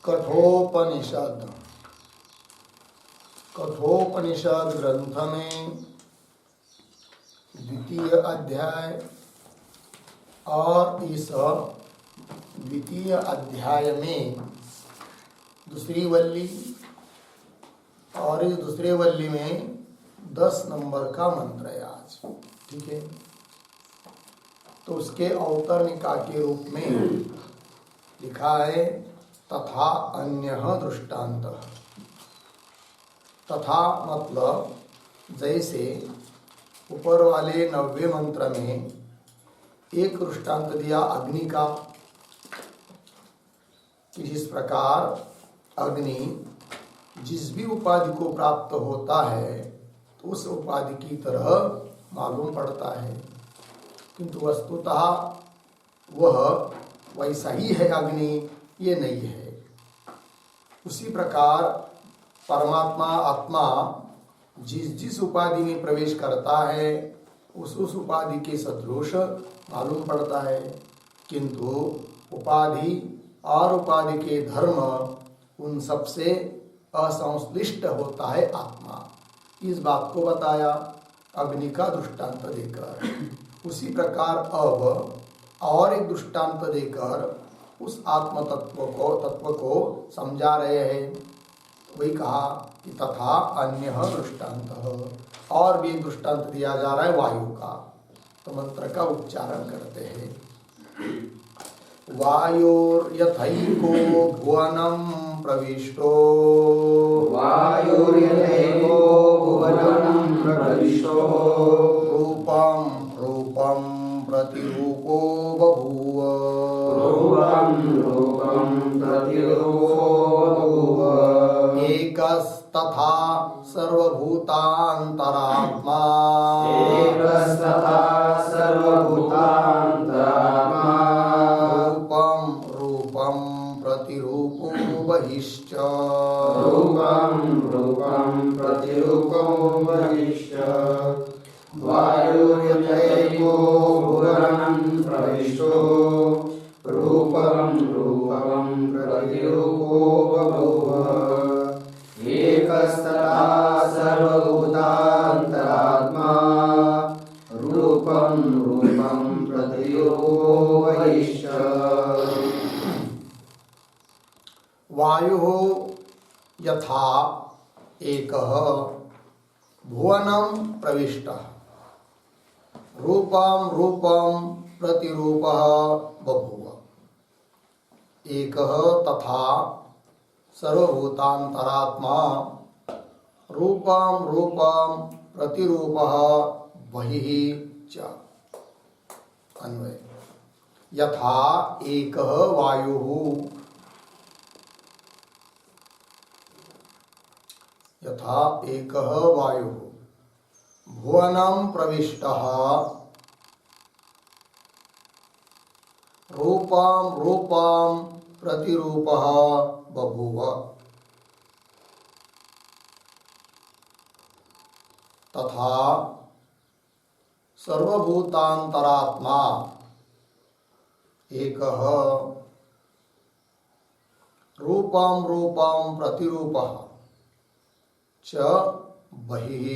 कठोपनिषद कठोपनिषद ग्रंथ में द्वितीय अध्याय और इस द्वितीय अध्याय में दूसरी वल्ली और इस दूसरे वल्ली में 10 नंबर का मंत्र है आज। ठीक है, तो उसके अवतरणिका के रूप में लिखा है तथा अन्यः दृष्टांत। तथा मतलब जैसे ऊपर वाले 90 मंत्र में एक दृष्टांत दिया अग्नि का, इस प्रकार अग्नि जिस भी उपाधि को प्राप्त होता है तो उस उपाधि की तरह मालूम पड़ता है, किंतु वस्तुतः वह वैसा ही है अग्नि, ये नहीं है। उसी प्रकार परमात्मा आत्मा जिस उपाधि में प्रवेश करता है उस उपाधि के सदृश मालूम पड़ता है, किंतु उपाधि और उपाधि के धर्म उन सबसे असंश्लिष्ट होता है आत्मा। इस बात को बताया अग्नि का दृष्टांत देकर। उसी प्रकार अब और एक दृष्टांत देकर उस आत्म तत्व को समझा रहे हैं। वही कहा कि तथा अन्य दृष्टांत, और भी एक दृष्टांत दिया जा रहा है वायु का। तो मंत्र का उच्चारण करते हैं। वायुर्यथैको भुवनं प्रविष्टो वायुर्यथैको भुवनं प्रविष्टो रूपं रूपं प्रतिरूपो बभूव रूपं प्रतिरूपो बभूव एकस्तथा सर्वभूतान्तरात्मा एकस्तथा सर्वभूतान्तरात्मा रूपं रूपं प्रतिरूपो बहिश्च रूपं प्रतिरूपो बहिश्च वायुर्यथैको भुवनं प्रविष्टो रूपं प्रतिरूपो बभूव एकस्तथा सर्वभूतान्तरात्मा रूपं प्रतिरूपो बहिश्च। वायुः यथा एकः भुवनं प्रविष्टः रूपं प्रतिरूपः बभूव एकः तथा सर्वभूतान्तरात्मा रूपं प्रतिरूपः बहिः च। अन्वय यथा एकः वायुः भुवनं प्रविष्टः रूपं प्रतिरूपः बभूव तथा सर्वभूतान्तरात्मा एकः रूपं प्रतिरूपः च बहिः।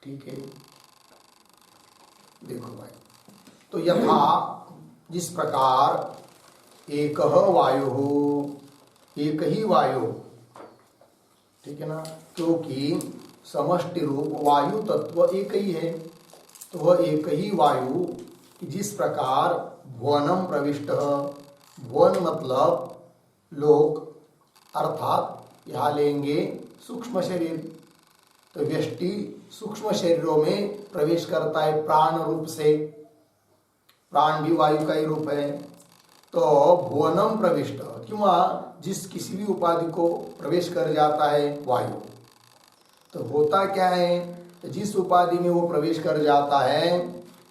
ठीक है, देखो भाई, तो यथा जिस प्रकार एक वायु, एक ही वायु, ठीक है ना, क्योंकि समष्टि रूप वायु तत्व एक ही है, तो वह एक ही वायु जिस प्रकार भुवनम प्रविष्ट, भुवन मतलब लोक, अर्थात यहाँ लेंगे सूक्ष्म शरीर, तो व्यष्टि सूक्ष्म शरीरों में प्रवेश करता है प्राण रूप से, प्राण भी वायु का ही रूप है। तो भुवनम प्रविष्ट क्यों, जिस किसी भी उपाधि को प्रवेश कर जाता है वायु, तो होता क्या है, जिस उपाधि में वो प्रवेश कर जाता है,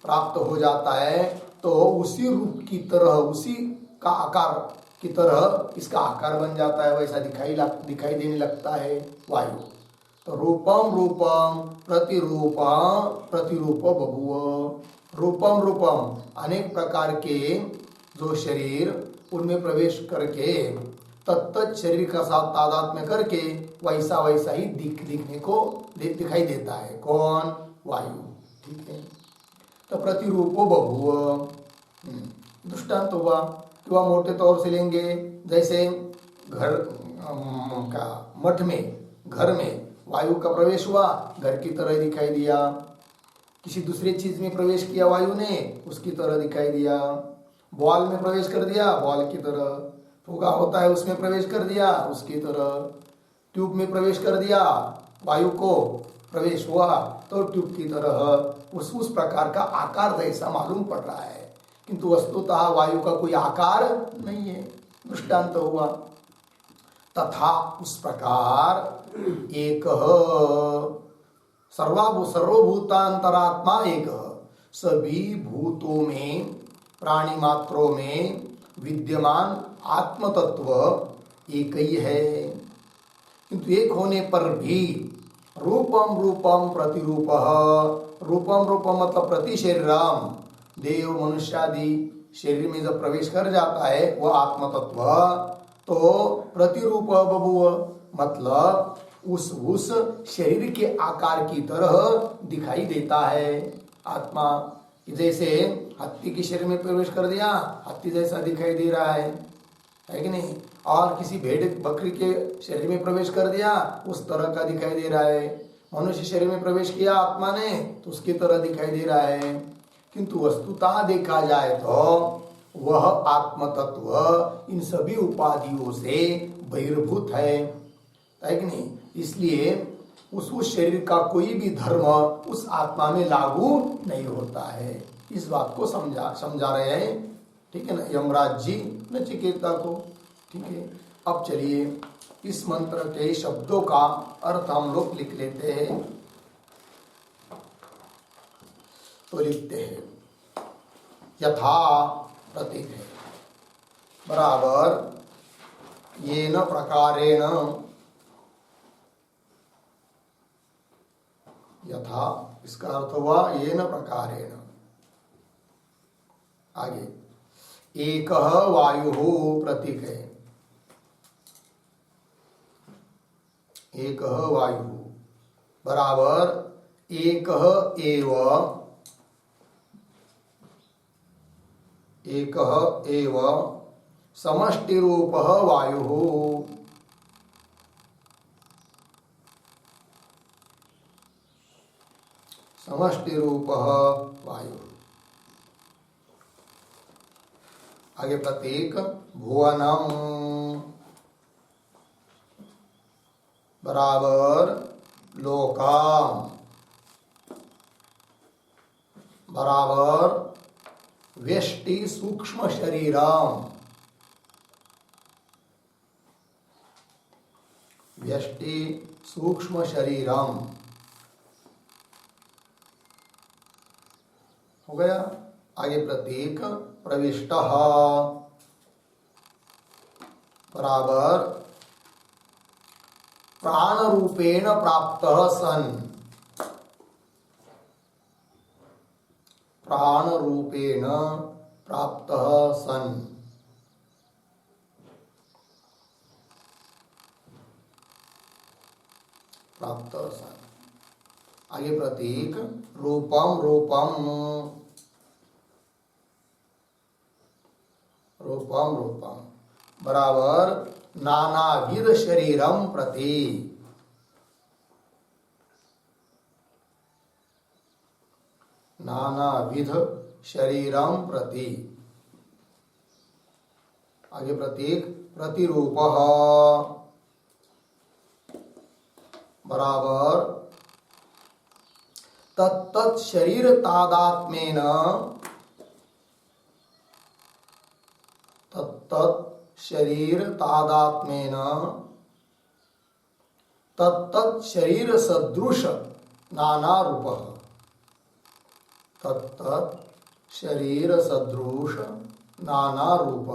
प्राप्त हो जाता है, तो उसी रूप की तरह, उसी का आकार की तरह इसका आकार बन जाता है, वैसा दिखाई देने लगता है वायु। तो रूपम प्रतिरूप बभूव, रूपम रूपम अनेक प्रकार के जो शरीर उनमें प्रवेश करके तत्त शरीर का साथ तादात्म्य करके वैसा वैसा ही दिखने को दिखाई देता है। कौन? वायु। ठीक है, तो प्रतिरूपो बभूव। दृष्टांत हुआ कि वह मोटे तौर से लेंगे, जैसे घर का मठ में, घर में वायु का प्रवेश हुआ, घर की तरह दिखाई दिया। किसी दूसरी चीज में प्रवेश किया वायु ने, उसकी तरह दिखाई दिया। बॉल में प्रवेश कर दिया, बॉल की तरह। फुगा होता है, उसमें प्रवेश कर दिया, उसकी तरह। ट्यूब में प्रवेश कर दिया, वायु को प्रवेश हुआ तो ट्यूब की तरह उस प्रकार का आकार जैसा मालूम पड़ रहा है, किंतु वस्तुतः वायु का कोई आकार नहीं है। दृष्टांत हुआ। तथा उस प्रकार एक सर्वभूतांतरात्मा एक, सभी भूतों में, प्राणी मात्रों में विद्यमान आत्म तत्व एक ही है, किंतु एक होने पर भी रूपम रूपम प्रतिरूप। रूपम रूपम मतलब प्रति शरीरम, देव मनुष्य आदि शरीर में जब प्रवेश कर जाता है वह आत्म तत्व, तो प्रतिरूप बभूव मतलब उस शरीर के आकार की तरह दिखाई देता है। आत्मा जैसे हाथी के शरीर में प्रवेश कर दिया, हाथी जैसा दिखाई दे रहा है कि नहीं? और किसी भेड़ बकरी के शरीर में प्रवेश कर दिया, उस तरह का दिखाई दे रहा है। मनुष्य शरीर में प्रवेश किया आत्मा ने, तो उसकी तरह दिखाई दे रहा है। किंतु वस्तुतः देखा जाए तो वह आत्म तत्व इन सभी उपाधियों से बहिर्भूत है कि नहीं? इसलिए उस शरीर का कोई भी धर्म उस आत्मा में लागू नहीं होता है। इस बात को समझा रहे हैं। ठीक है ना, यमराज जी नचिकेता को। ठीक है, अब चलिए इस मंत्र के शब्दों का अर्थ हम लोग लिख लेते हैं। तो लिखते हैं, यथा प्रतीक है बराबर येन प्रकारेण, यथा इसका अर्थ हुआ येन प्रकारेण। आगे एक वायु प्रतीक है, एक वायु बराबर एक एव समष्टि रूप वायु, समष्टि रूप वायु। आगे प्रतीक भुवनम बराबर लोकम बराबर व्यष्टि सूक्ष्म शरीरम, व्यष्टि सूक्ष्म शरीरम। हो गया। आगे प्रतीक प्रविष्ट बराबर प्राण रूपेण प्राप्त सन, प्राण रूपेण प्राप्त सन। प्राप्त सन। आगे प्रतीक रूपम रूपम, रूपम रूपम बराबर नानाविध शरीरम प्रति, नानाविध शरीरम प्रति। आगे प्रतीक प्रतिरूप बराबर तत्त शरीर तादात्म्येन, तत्त शरीर तादात्म्येन तत्त शरीर सदृश नाना रूप, तत्त शरीर सदृश नाना रूप,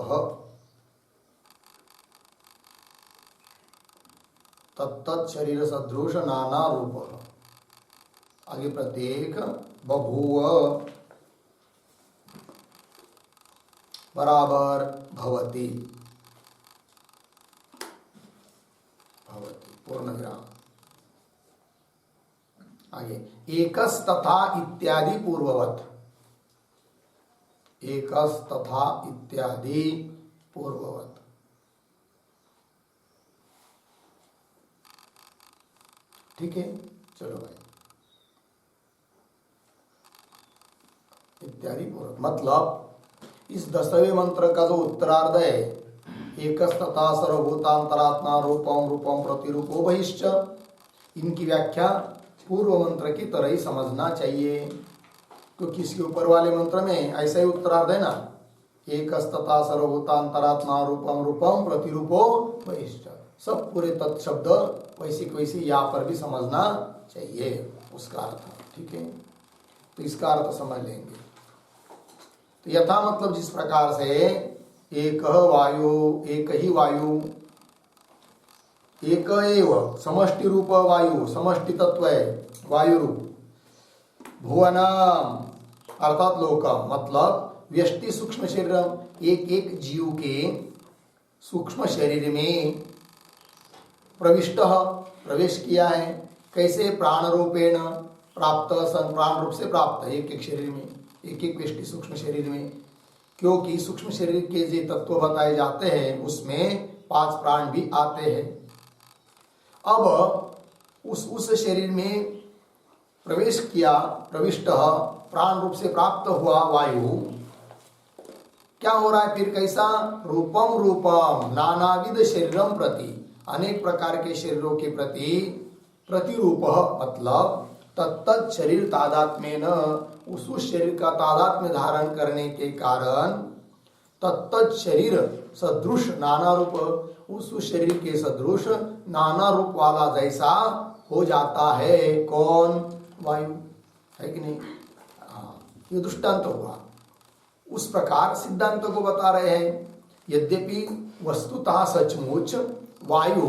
तत्त शरीर सदृश नाना रूप। आगे प्रतीक बभूव बराबर भवति पूर्ण विराम। आगे एकस तथा इत्यादि पूर्ववत, एकस तथा इत्यादि पूर्ववत। ठीक है, चलो भाई। इत्यादि पूर्व मतलब इस 10वें मंत्र का जो उत्तरार्ध है, एकस तथा सर्वभूतांतरात्मा रूपम रूपम प्रतिरूपो बहिश्च, इनकी व्याख्या पूर्व मंत्र की तरह ही समझना चाहिए, क्योंकि इसके ऊपर वाले मंत्र में ऐसा ही उत्तरार्ध है ना, एकस तथा सर्वभूतांतरात्मा रूपम रूपम प्रतिरूपो बहिश्च, सब पूरे तत्शब्द वैसे वैसे यहाँ पर भी समझना चाहिए उसका अर्थ। ठीक है, तो इसका अर्थ समझ लेंगे। तो यथा मतलब जिस प्रकार से एक वायु, एक ही वायु, एक एव समष्टि रूप वायु, समष्टि तत्व है वायु रूप। भुवनम अर्थात लोकम मतलब व्यष्टि सूक्ष्म शरीर, एक एक जीव के सूक्ष्म शरीर में प्रविष्ट प्रवेश किया है। कैसे? प्राण रूपेण प्राप्त, प्राण रूप से प्राप्त है एक एक शरीर में, एक एक व्यष्टि सूक्ष्म शरीर में, क्योंकि सूक्ष्म शरीर के जो तत्व बताए जाते हैं उसमें 5 प्राण भी आते हैं। अब उस शरीर में प्रवेश किया, प्रविष्ट प्राण रूप से प्राप्त हुआ वायु क्या हो रहा है फिर? कैसा? रूपम रूपम नानाविध शरीरम प्रति, अनेक प्रकार के शरीरों के प्रति प्रतिरूप मतलब तत्त शरीर तादात्म्येन, उस शरीर का तादात्म्य धारण करने के कारण तत्त शरीर सदृश नाना रूप, उस शरीर के सदृश नाना रूप वाला जैसा हो जाता है। कौन? वायु, है कि नहीं? हाँ, ये दृष्टांत हुआ। उस प्रकार सिद्धांत को बता रहे हैं। यद्यपि वस्तुतः सचमुच वायु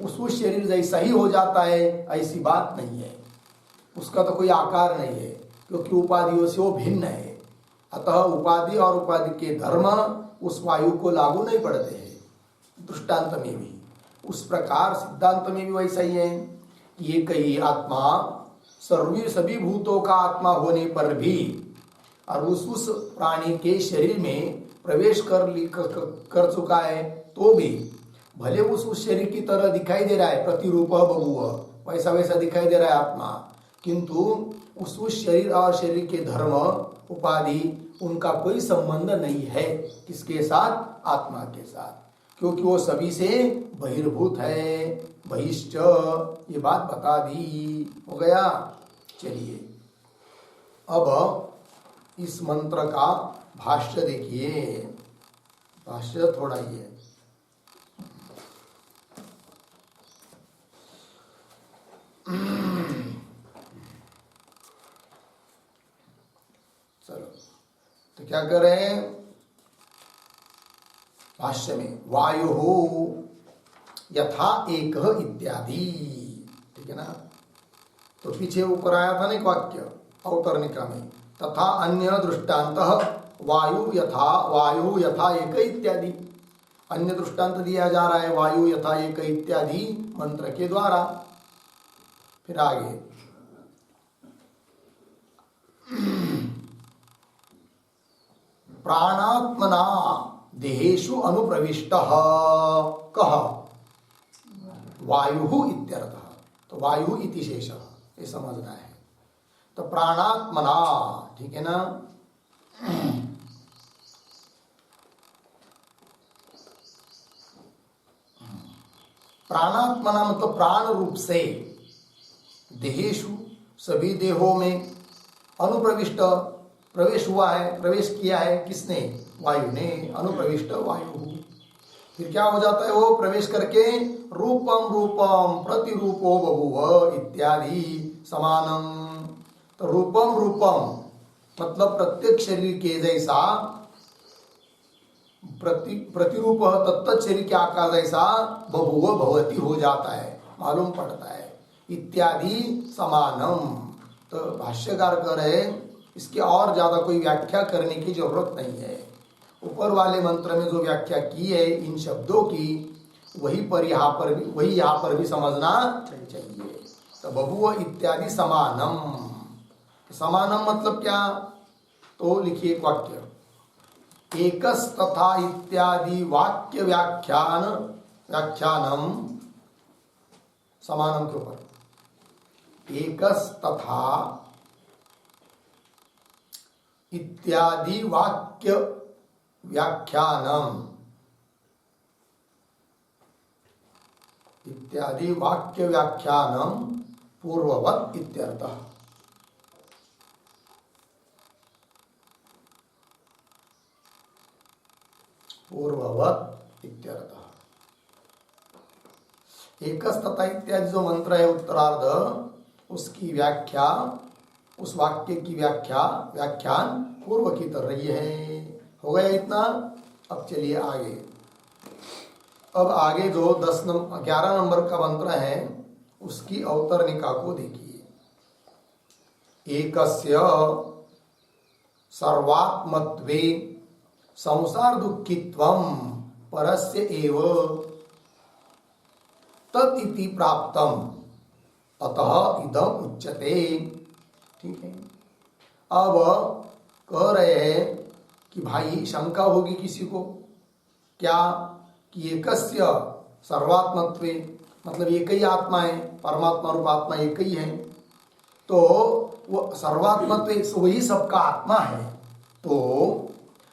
उस शरीर जैसा ही हो जाता है, ऐसी बात नहीं है। उसका तो कोई आकार नहीं है, क्योंकि उपाधियों से वो भिन्न है। अतः उपाधि और उपाधि के धर्म उस वायु को लागू नहीं पड़ते हैं। दृष्टांत में भी उस प्रकार सिद्धांत में भी वैसा ही है कि एक ही आत्मा सभी भूतों का आत्मा होने पर भी और उस प्राणी के शरीर में प्रवेश कर चुका है, तो भी भले उस शरीर की तरह दिखाई दे रहा है, प्रतिरूप बभूव, वैसा वैसा दिखाई दे रहा है आत्मा, किंतु उस शरीर और शरीर के धर्म उपाधि उनका कोई संबंध नहीं है। किसके साथ? आत्मा के साथ, क्योंकि वो सभी से बहिर्भूत है। बहिश्च, ये बात बता दी। हो गया। चलिए अब इस मंत्र का भाष्य देखिए। भाष्य थोड़ा ही है। चलो, तो क्या कर रहे हैं भाष्य में? वायु यथा एक इत्यादि। ठीक है ना? तो पीछे ऊपर आया था ना एक वाक्य अवतरणिका में, तथा अन्य दृष्टांत वायु यथा एक इत्यादि। अन्य दृष्टांत दिया जा रहा है वायु यथा एक इत्यादि मंत्र के द्वारा। फिर आगे प्राणात्मना देहेषु अनुप्रविष्टः कः? वायु इत्यर्थः। तो वायु इति शेषः, ये समझना है। तो प्राणात्मना, ठीक है ना? प्राणात्मना मतलब प्राण रूप से, देहेषु सभी देहों में, अनुप्रविष्ट प्रवेश हुआ है, प्रवेश किया है। किसने? वायु ने। अनुप्रविष्ट वायु। फिर क्या हो जाता है? वो प्रवेश करके रूपम रूपम प्रतिरूपो बभूव इत्यादि समानम। तो रूपम रूपम मतलब प्रत्येक शरीर के जैसा, प्रतिरूप तत्त शरीर के आकार जैसा बभूव भवति हो जाता है, मालूम पड़ता है। इत्यादि समानम। तो भाष्यकार कह रहे इसके और ज्यादा कोई व्याख्या करने की जरूरत नहीं है। ऊपर वाले मंत्र में जो व्याख्या की है इन शब्दों की, वही यहाँ पर भी समझना चाहिए। तो बभुव इत्यादि समानम, समानम मतलब क्या? तो लिखिए एक वाक्य, एकस तथा इत्यादि वाक्य व्याख्यानम समानम के ऊपर, एकस तथा इत्यादि वाक्य व्याख्यानम, इत्यादि वाक्य व्याख्यानम पूर्ववत इत्यर्थः। पूर्ववत इत्यर्थः। एकस तथा इत्यादि जो मंत्र है उत्तरार्ध, उसकी व्याख्या, उस वाक्य की व्याख्यान पूर्व की तरह रही है। हो गया इतना। अब चलिए आगे। अब आगे जो 11 नंबर का मंत्र है उसकी अवतरणिका को देखिए। एकस्य सर्वात्मत्वे संसार दुःखित्वं परस्य एव तत् इति प्राप्तम अतः इदम उच्यते। ठीक है। अब कह रहे हैं कि भाई शंका होगी किसी को क्या कि एकस्य सर्वात्मत्वे मतलब एक ही आत्मा है, परमात्मा रूप आत्मा एक ही है, तो वो सर्वात्मत्वे वही सबका आत्मा है। तो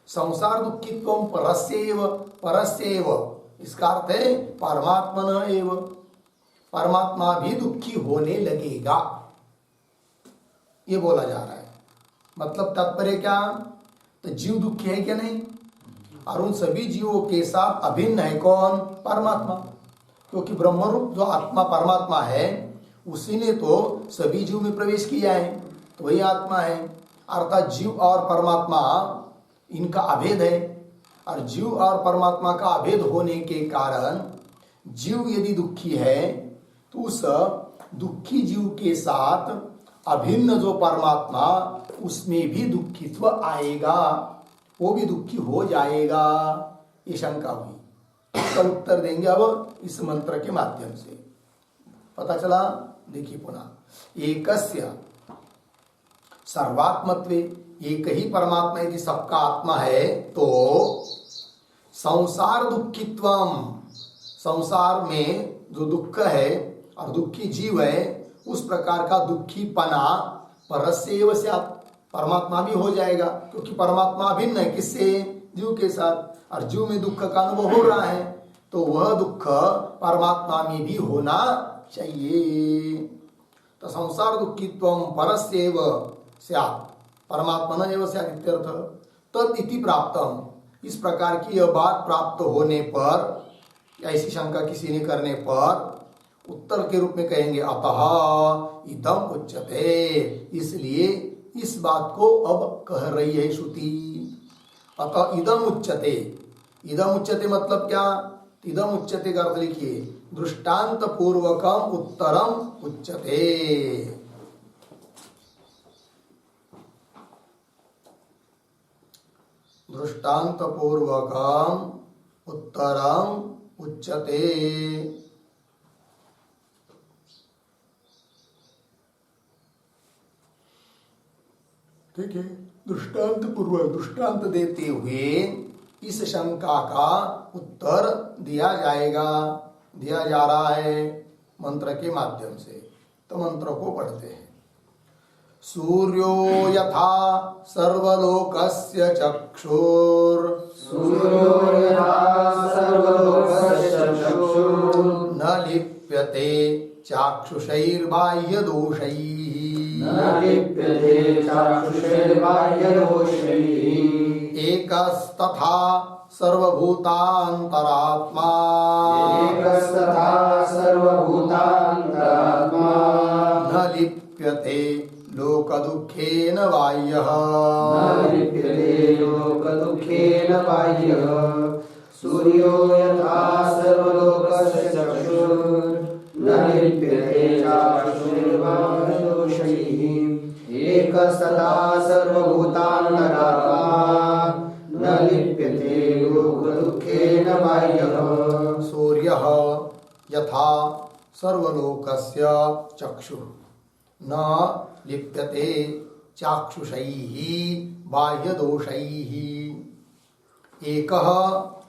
संसार दुःखित्व परस्यैव, इसका अर्थ है परमात्मन एव, परमात्मा भी दुखी होने लगेगा, ये बोला जा रहा है। मतलब तात्पर्य क्या? तो जीव दुखी है क्या? नहीं। और उन सभी जीवों के साथ अभिन्न है कौन? परमात्मा। क्योंकि ब्रह्मरूप जो आत्मा परमात्मा है उसी ने तो सभी जीव में प्रवेश किया है, तो वही आत्मा है। अर्थात जीव और परमात्मा इनका अभेद है, और जीव और परमात्मा का अभेद होने के कारण जीव यदि दुखी है तो उस दुखी जीव के साथ अभिन्न जो परमात्मा उसमें भी दुखित्व आएगा, वो भी दुखी हो जाएगा, ये शंका हुई। इसका उत्तर देंगे अब इस मंत्र के माध्यम से। पता चला? देखिए पुनः, एकस्य सर्वात्मत्वे, एक ही परमात्मा यदि सबका आत्मा है तो संसार दुःखित्वम, संसार में जो दुख है और दुखी जीव है उस प्रकार का दुखीपना परस्यैव स्यात्, परमात्मा भी हो जाएगा, क्योंकि परमात्मा भिन्न है किससे? जीव के साथ, और जीव में दुख का अनुभव हो रहा है तो वह दुख परमात्मा में भी होना चाहिए। तो संसार दुःखित्वम परस्यैव स्यात्, परमात्मन एव स्यात् इत्यर्थ। तत् इति प्राप्तम, इस प्रकार की यह बात प्राप्त होने पर, ऐसी शंका किसी ने करने पर उत्तर के रूप में कहेंगे अतः इदम उच्यते, इसलिए इस बात को अब कह रही है श्रुति। अतः इदम उच्यते, इदम उच्यते मतलब क्या? इदम उच्यते का अर्थ लिखिए, दृष्टांत पूर्वकम उत्तरम उच्यते। दृष्टांत पूर्वकम उत्तरम उच्यते। ठीक है। दृष्टांत पूर्वक, दृष्टांत देते हुए इस शंका का उत्तर दिया जाएगा, दिया जा रहा है मंत्र के माध्यम से। तो मंत्र को पढ़ते हैं। सूर्यो यथा सर्वलोकस्य चक्षुर, सूर्यो यथा सर्वलोकस्य चक्षुर, न लिप्यते चाक्षुषैर्बाह्य दोषैः, न लिप्यते चाक्षुषैर्बाह्यदोषैः, एकस्तथा सर्वभूतान्तरात्मा, एकस्तथा सर्वभूतान्तरात्मा, न लिप्यते लोकदुःखेन बाह्यः, न लिप्यते लोकदुःखेन बाह्यः। सूर्यो यथा सर्वलोकस्य चक्षुर, न लिप्यते चाक्षुषैर्बाह्यदोषैः, एकस्तथा सर्वभूतान्तरात्मा, न लिप्यते बाह्यः सूर्यः यथा सर्वलोकस्य चक्षुः न लिप्यते चाक्षुषैः बाह्यदोषैः एकः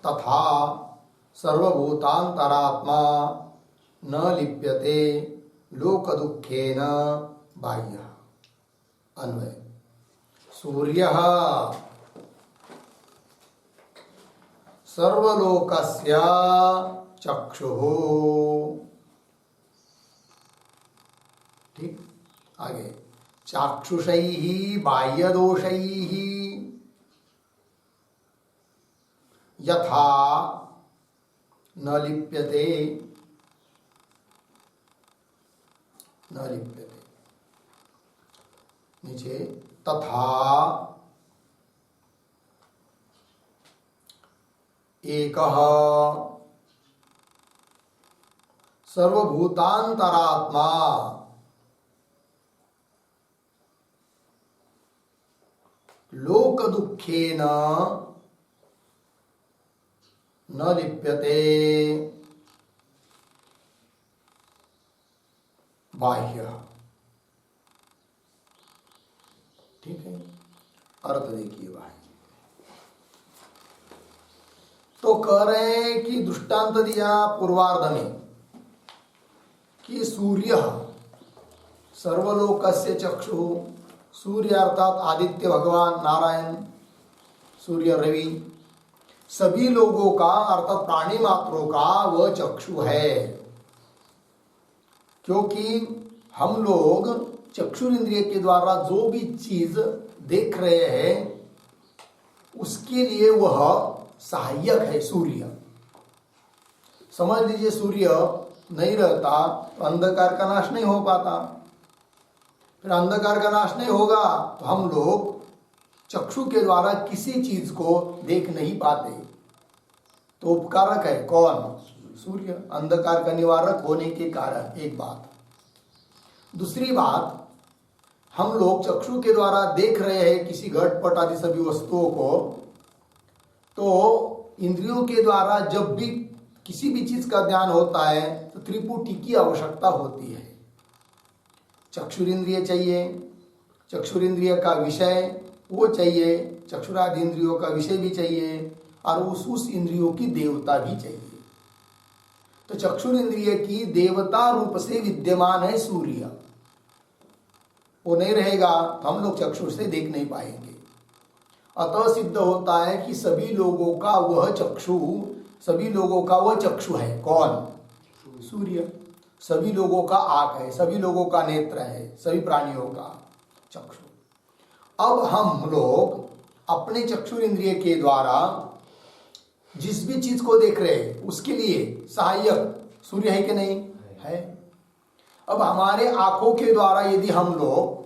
तथा सर्वभूतान्तरात्मा न लिप्यते लोकदुःखेन बाह्यः। अन्वय सूर्यः सर्वलोकस्य चक्षुः। ठीक, आगे चाक्षुषैः बाह्यदोषैः यथा न लिप्यते नीचे तथा एकः सर्वभूतान्तरात्मा लोकदुःखेन न लिप्यते बाह्य। ठीक है, अर्थ देखिए बाह्य। तो कह रहे हैं कि दृष्टांत दिया पूर्वार्ध में कि सूर्य सर्वलोकस्य चक्षु, सूर्य अर्थात आदित्य भगवान नारायण, सूर्य रवि सभी लोगों का अर्थात प्राणी मात्रों का वह चक्षु है। क्योंकि हम लोग चक्षुरिंद्रिय के द्वारा जो भी चीज देख रहे हैं उसके लिए वह सहायक है सूर्य। समझ लीजिए सूर्य नहीं रहता तो अंधकार का नाश नहीं हो पाता, फिर अंधकार का नाश नहीं होगा तो हम लोग चक्षु के द्वारा किसी चीज को देख नहीं पाते। तो उपकारक है कौन? सूर्य, अंधकार का निवारक होने के कारण। एक बात। दूसरी बात, हम लोग चक्षु के द्वारा देख रहे हैं किसी घटपट आदि सभी वस्तुओं को, तो इंद्रियों के द्वारा जब भी किसी भी चीज का ज्ञान होता है तो त्रिपुटी की आवश्यकता होती है। चक्षुरिंद्रिय चाहिए, चक्षुरिंद्रिय का विषय वो चाहिए, चक्षुरादि इंद्रियों का विषय भी चाहिए, और उस इंद्रियों की देवता भी चाहिए। तो चक्षुरिंद्रिय की देवता रूप से विद्यमान है सूर्य। वो नहीं रहेगा तो हम लोग चक्षु से देख नहीं पाएंगे। अतः सिद्ध होता है कि सभी लोगों का वह चक्षु है कौन? सूर्य। सभी लोगों का आंख है, सभी लोगों का नेत्र है, सभी प्राणियों का चक्षु। अब हम लोग अपने चक्षुरिंद्रिय के द्वारा जिस भी चीज को देख रहे हैं उसके लिए सहायक सूर्य है कि नहीं है। अब हमारे आंखों के द्वारा यदि हम लोग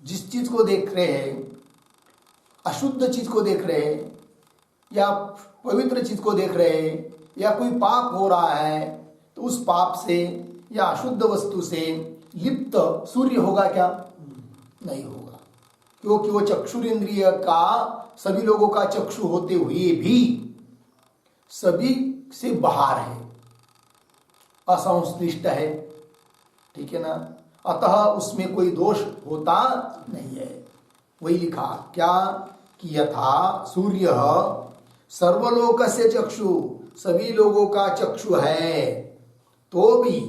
जिस चीज को देख रहे हैं, अशुद्ध चीज को देख रहे हैं या पवित्र चीज को देख रहे हैं, या कोई पाप हो रहा है, तो उस पाप से या अशुद्ध वस्तु से लिप्त सूर्य होगा क्या? नहीं होगा, क्योंकि वो चक्षुरिंद्रिय का सभी लोगों का चक्षु होते हुए भी सभी से बाहर है, असंश्लिष्ट है। ठीक है ना? अतः उसमें कोई दोष होता नहीं है। वही लिखा क्या कि यथा सूर्य सर्वलोकस्य चक्षु, सभी लोगों का चक्षु है, तो भी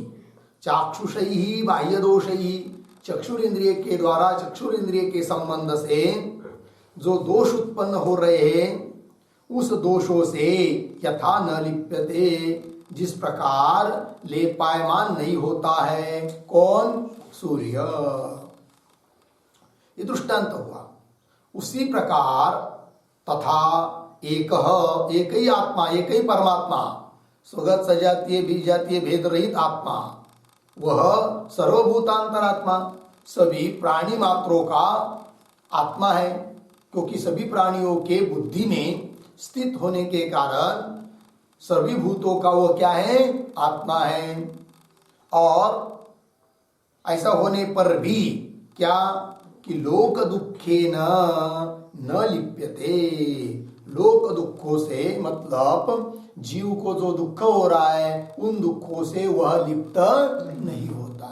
चाक्षुषैः बाह्यदोषैः, चक्षुरिंद्रिय के द्वारा चक्षुरिंद्रिय के संबंध से जो दोष उत्पन्न हो रहे हैं उस दोषों से यथा न लिप्यते, जिस प्रकार लेपायमान नहीं होता है कौन? सूर्य। ये दृष्टांत हुआ। उसी प्रकार तथा एक ही आत्मा, एक ही परमात्मा, स्वगत सजातीय विजातीय भेद रहित आत्मा, वह सर्वभूतांतरात्मा, सभी प्राणी मात्रों का आत्मा है। क्योंकि सभी प्राणियों के बुद्धि में स्थित होने के कारण सभी भूतों का वो क्या है? आत्मा है। और ऐसा होने पर भी क्या कि लोक दुखे न लिप्यते, लोक दुखों से मतलब जीव को जो दुख हो रहा है उन दुखों से वह लिप्त नहीं होता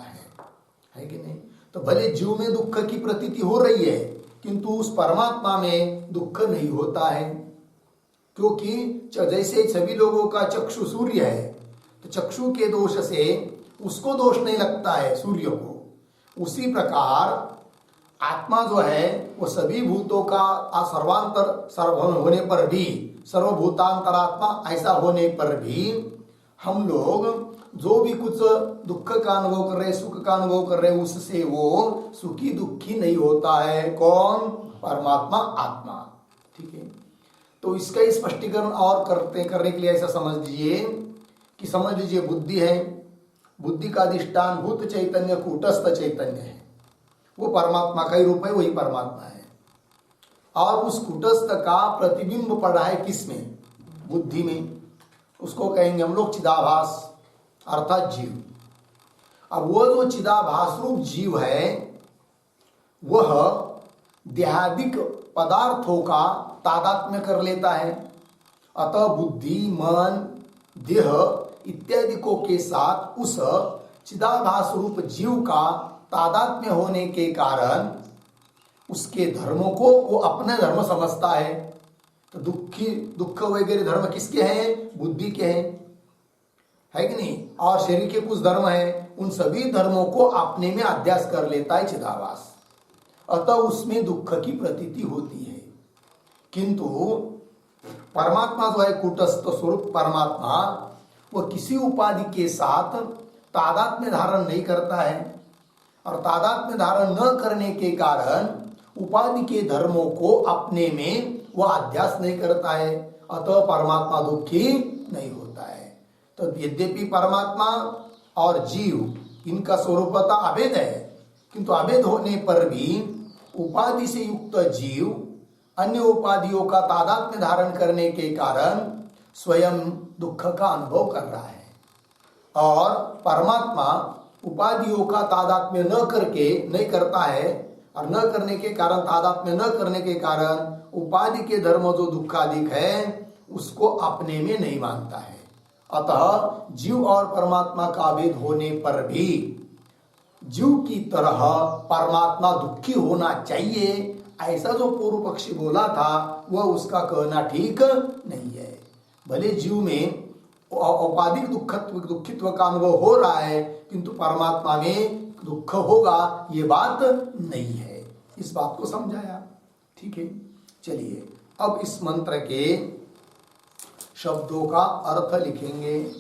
है कि नहीं? तो भले जीव में दुख की प्रतीति हो रही है किंतु उस परमात्मा में दुख नहीं होता है, क्योंकि जैसे सभी लोगों का चक्षु सूर्य है तो चक्षु के दोष से उसको दोष नहीं लगता है सूर्य को, उसी प्रकार आत्मा जो है वो सभी भूतों का सर्वांतर सर्व होने पर भी, सर्वभूतांतरात्मा ऐसा होने पर भी हम लोग जो भी कुछ दुख का अनुभव कर रहे, सुख का अनुभव कर रहे, उससे वो सुखी दुखी नहीं होता है। कौन? परमात्मा, आत्मा। ठीक है, तो इसका स्पष्टीकरण और करने के लिए ऐसा समझ लीजिए कि समझ लीजिए बुद्धि है, बुद्धि का अधिष्ठान भूत चैतन्य कूटस्थ चैतन्य है, वो परमात्मा का ही रूप है, वही परमात्मा है। और उस कूटस्थ का प्रतिबिंब पड़ा है किसमें? बुद्धि में। उसको कहेंगे हम लोग चिदाभास अर्थात जीव। अब वो जो चिदाभास रूप जीव है वह देहादिक पदार्थों का तादात्म्य कर लेता है, अतः बुद्धि मन देह इत्यादि को के साथ उस चिदाभास रूप जीव का तादात्म्य होने के कारण उसके धर्मों को वो अपने धर्म समझता है। तो दुख वगैरह धर्म किसके हैं? बुद्धि के हैं, है कि नहीं? और शरीर के कुछ धर्म हैं, उन सभी धर्मों को अपने में अध्यास कर लेता है चिदाभास, अतः उसमें दुख की प्रतीति होती है। किंतु परमात्मा जो है कूटस्थ स्वरूप परमात्मा, वह किसी उपाधि के साथ तादात्म्य धारण नहीं करता है, और तादात्म्य धारण न करने के कारण उपाधि के धर्मों को अपने में वह अध्यास नहीं करता है, अतः परमात्मा दुखी नहीं होता है। तो यद्यपि परमात्मा और जीव इनका स्वरूपता अभेद है, किंतु अभेद होने पर भी उपाधि से युक्त जीव अन्य उपाधियों का तादात्म्य धारण करने के कारण स्वयं दुख का अनुभव कर रहा है, और परमात्मा उपाधियों का तादात्म्य न करके नहीं करता है, और न करने के कारण, तादात्म्य न करने के कारण उपाधि के धर्म जो दुखाधिक है उसको अपने में नहीं मानता है। अतः जीव और परमात्मा का भेद होने पर भी जीव की तरह परमात्मा दुखी होना चाहिए, ऐसा जो पूर्व पक्षी बोला था वह उसका कहना ठीक नहीं है। भले जीव में औपाधिक दुखित्व का अनुभव हो रहा है, किंतु परमात्मा में दुख होगा ये बात नहीं है। इस बात को समझाया, ठीक है। चलिए अब इस मंत्र के शब्दों का अर्थ लिखेंगे,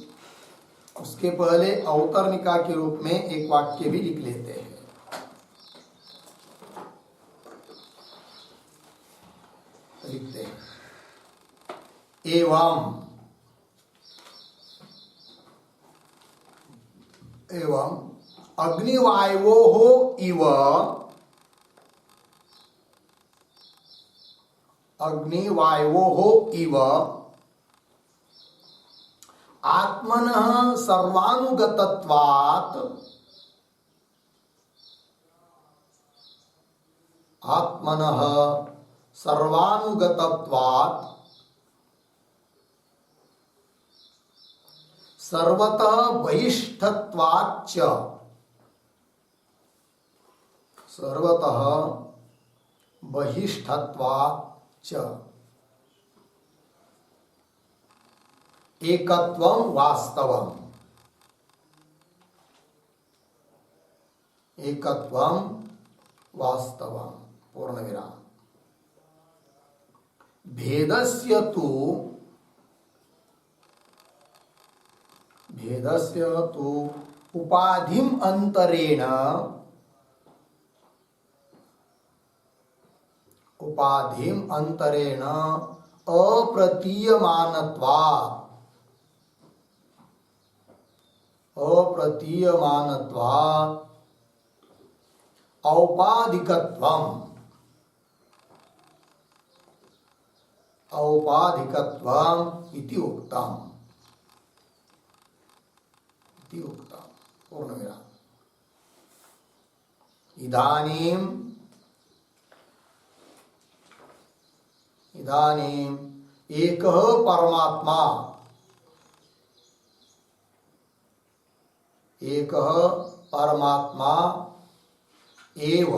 उसके पहले अवतरणिका के रूप में एक वाक्य भी लिख लेते हैं। लिखते हैं, एवं अग्निवायोः इव आत्मनः सर्वानुगतत्वात् सर्वतः बहिष्ठत्वाच्च एकत्वं वास्तवम् पूर्णविराम। भेदस्य तु उपाधिम अंतरेण अप्रतीयमानत्वात् औपाधिकत्वम् इति उक्तम्। पूर्णविराम। इदानीं एक परमात्मा, एक परमात्मा एव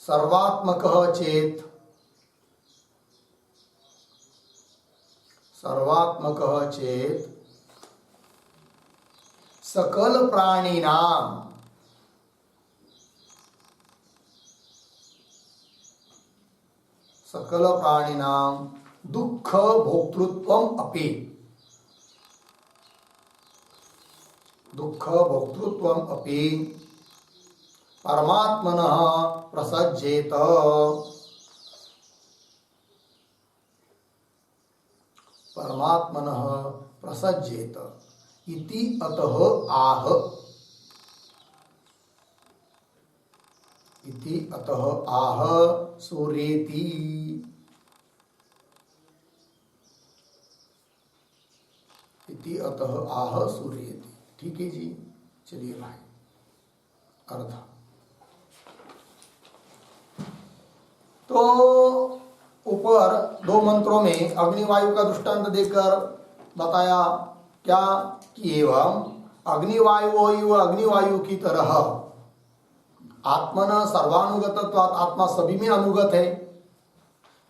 सर्वात्मकः चेत्, सकल प्राणिनां दुःख भोक्तृत्वम् अपि, परमात्मनः प्रसज्येत, इति अतः आह सूर्येति। ठीक है जी, चलिए भाई अर्थ। तो ऊपर दो मंत्रों में अग्निवायु का दृष्टांत देकर बताया क्या कि एवं अग्निवायु की तरह आत्मन सर्वानुगतत्वात्, आत्मा सभी में अनुगत है,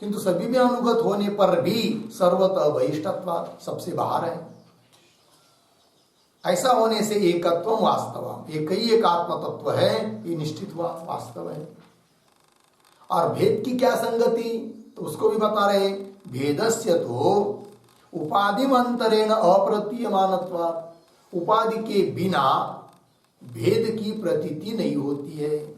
किंतु सभी में अनुगत होने पर भी सर्वतः बहिष्ठत्वात्, सबसे बाहर है। ऐसा होने से एकत्व वास्तव, एक ही एक आत्म तत्व है, ये निश्चित हुआ, वास्तव है। और भेद की क्या संगति, तो उसको भी बता रहे, भेदस्य तो उपाधिमंतरेण अप्रतीयमानत्वात्, उपाधि के बिना भेद की प्रतीति नहीं होती है।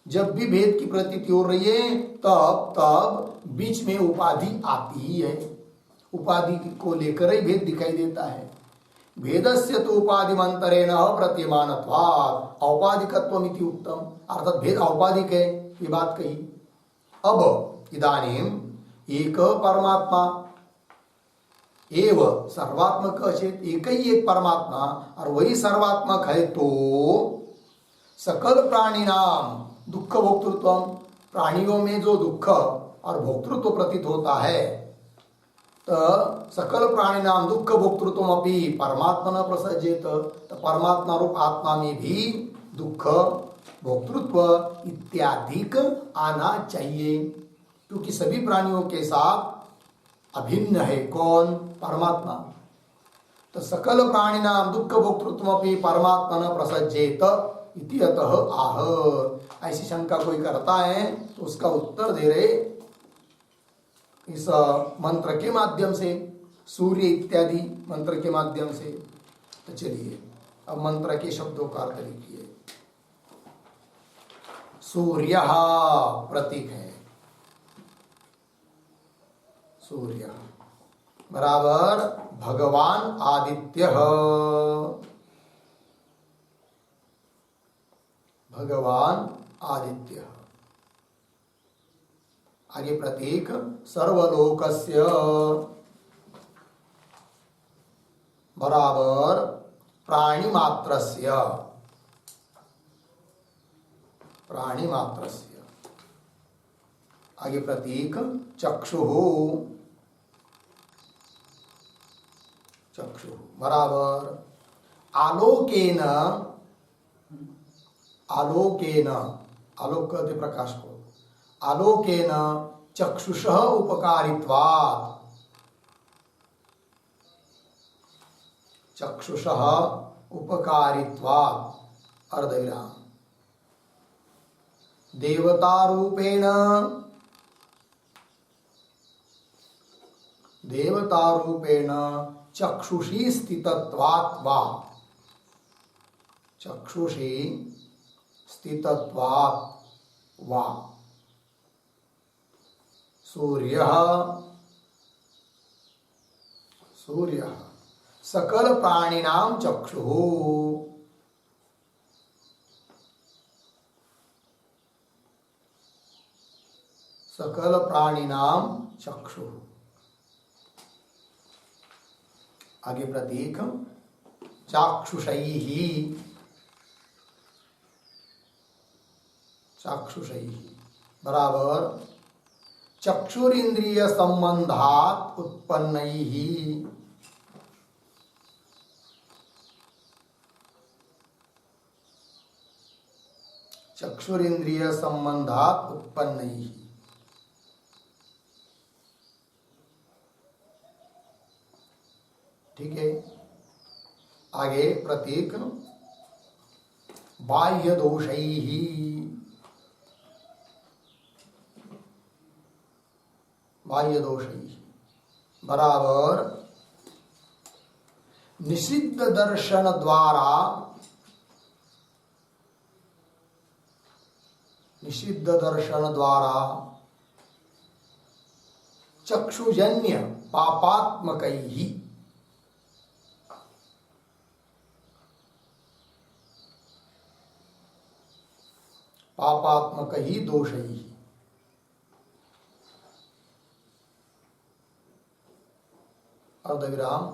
जब भी भेद की प्रतीति हो रही है तब बीच में उपाधि आती ही है, उपाधि को लेकर ही भेद दिखाई देता है। भेदस्य तो उपाधिमंतरेण अप्रतीयमानत्वात् औपाधिकत्वमिति उत्तम, अर्थात भेद औपाधिक है, ये बात कही। अब इदानीम एक परमात्मा एव सर्वात्मक चेत, एक ही एक परमात्मा और वही सर्वात्मक है, तो सकल प्राणी नाम दुख भोक्तृत्व, प्राणियों में जो दुख और भोक्तृत्व प्रतीत होता है, तो सकल प्राणी नाम दुख भोक्तृत्व अपनी परमात्मा न प्रसज्जेत, तो परमात्मा रूप आत्मा में भी दुख भोक्तृत्व इत्यादिक आना चाहिए, क्योंकि सभी प्राणियों के साथ अभिन्न है कौन, परमात्मा। तो सकल प्राणी नाम दुख भोक्तृत्व अपनी परमात्मा न प्रसज्जेत इति अतः आह। ऐसी शंका कोई करता है तो उसका उत्तर दे रहे इस मंत्र के माध्यम से, सूर्य इत्यादि मंत्र के माध्यम से। तो चलिए अब मंत्र के शब्दों का अर्थ लिखिए। सूर्य प्रतीक है, सूर्य बराबर भगवान आदित्य, भगवान आदित्य। आगे प्रतीक सर्वलोकस्य बराबर प्राणिमात्रस्य, प्राणिमात्रस्य। आगे प्रतीक चक्षुः, चक्षु बराबर आलोकेन, आलोकेन, आलोक कहते प्रकाश को, आलोकेन चक्षुषः उपकारित्वात्, चक्षुषः उपकारित्वात् अर्धविराम। देवतारूपेण, देवतारूपेण चक्षुषी स्थितत्वात् वा, चक्षुषी स्थितत्वात् वा सूर्यः, सूर्यः सकल प्राणिनां चक्षुः, सकल प्राणिनां चक्षुः। आगे प्रतीक चाक्षुषैः, चाक्षुषैः बराबर चक्षुरिंद्रिय संबंधात उत्पन्नैः चक्षुरिंद्रिय संबंधात उत्पन्नैः। ठीक है, आगे प्रतीक बाह्य दोषैः बाह्य दोषैः बराबर निषिद्ध दर्शन द्वारा चक्षुजन्य पापात्मकैः दोषैः। अर्धविराम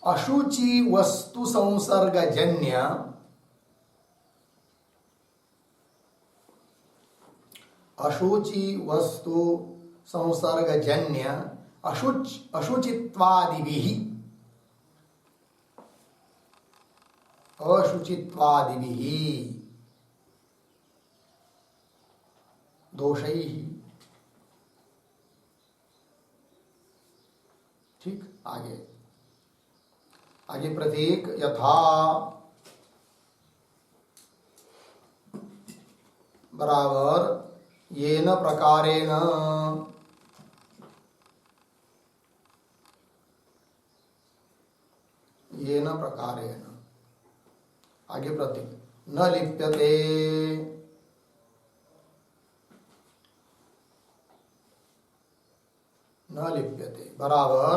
अशुचि वस्तु संसर्गजन्य अशुचित्वादिभिः दोषैः। ठीक, आगे प्रतीक यथा बराबर येन प्रकारेण आगे प्रतीक न लिप्यते बराबर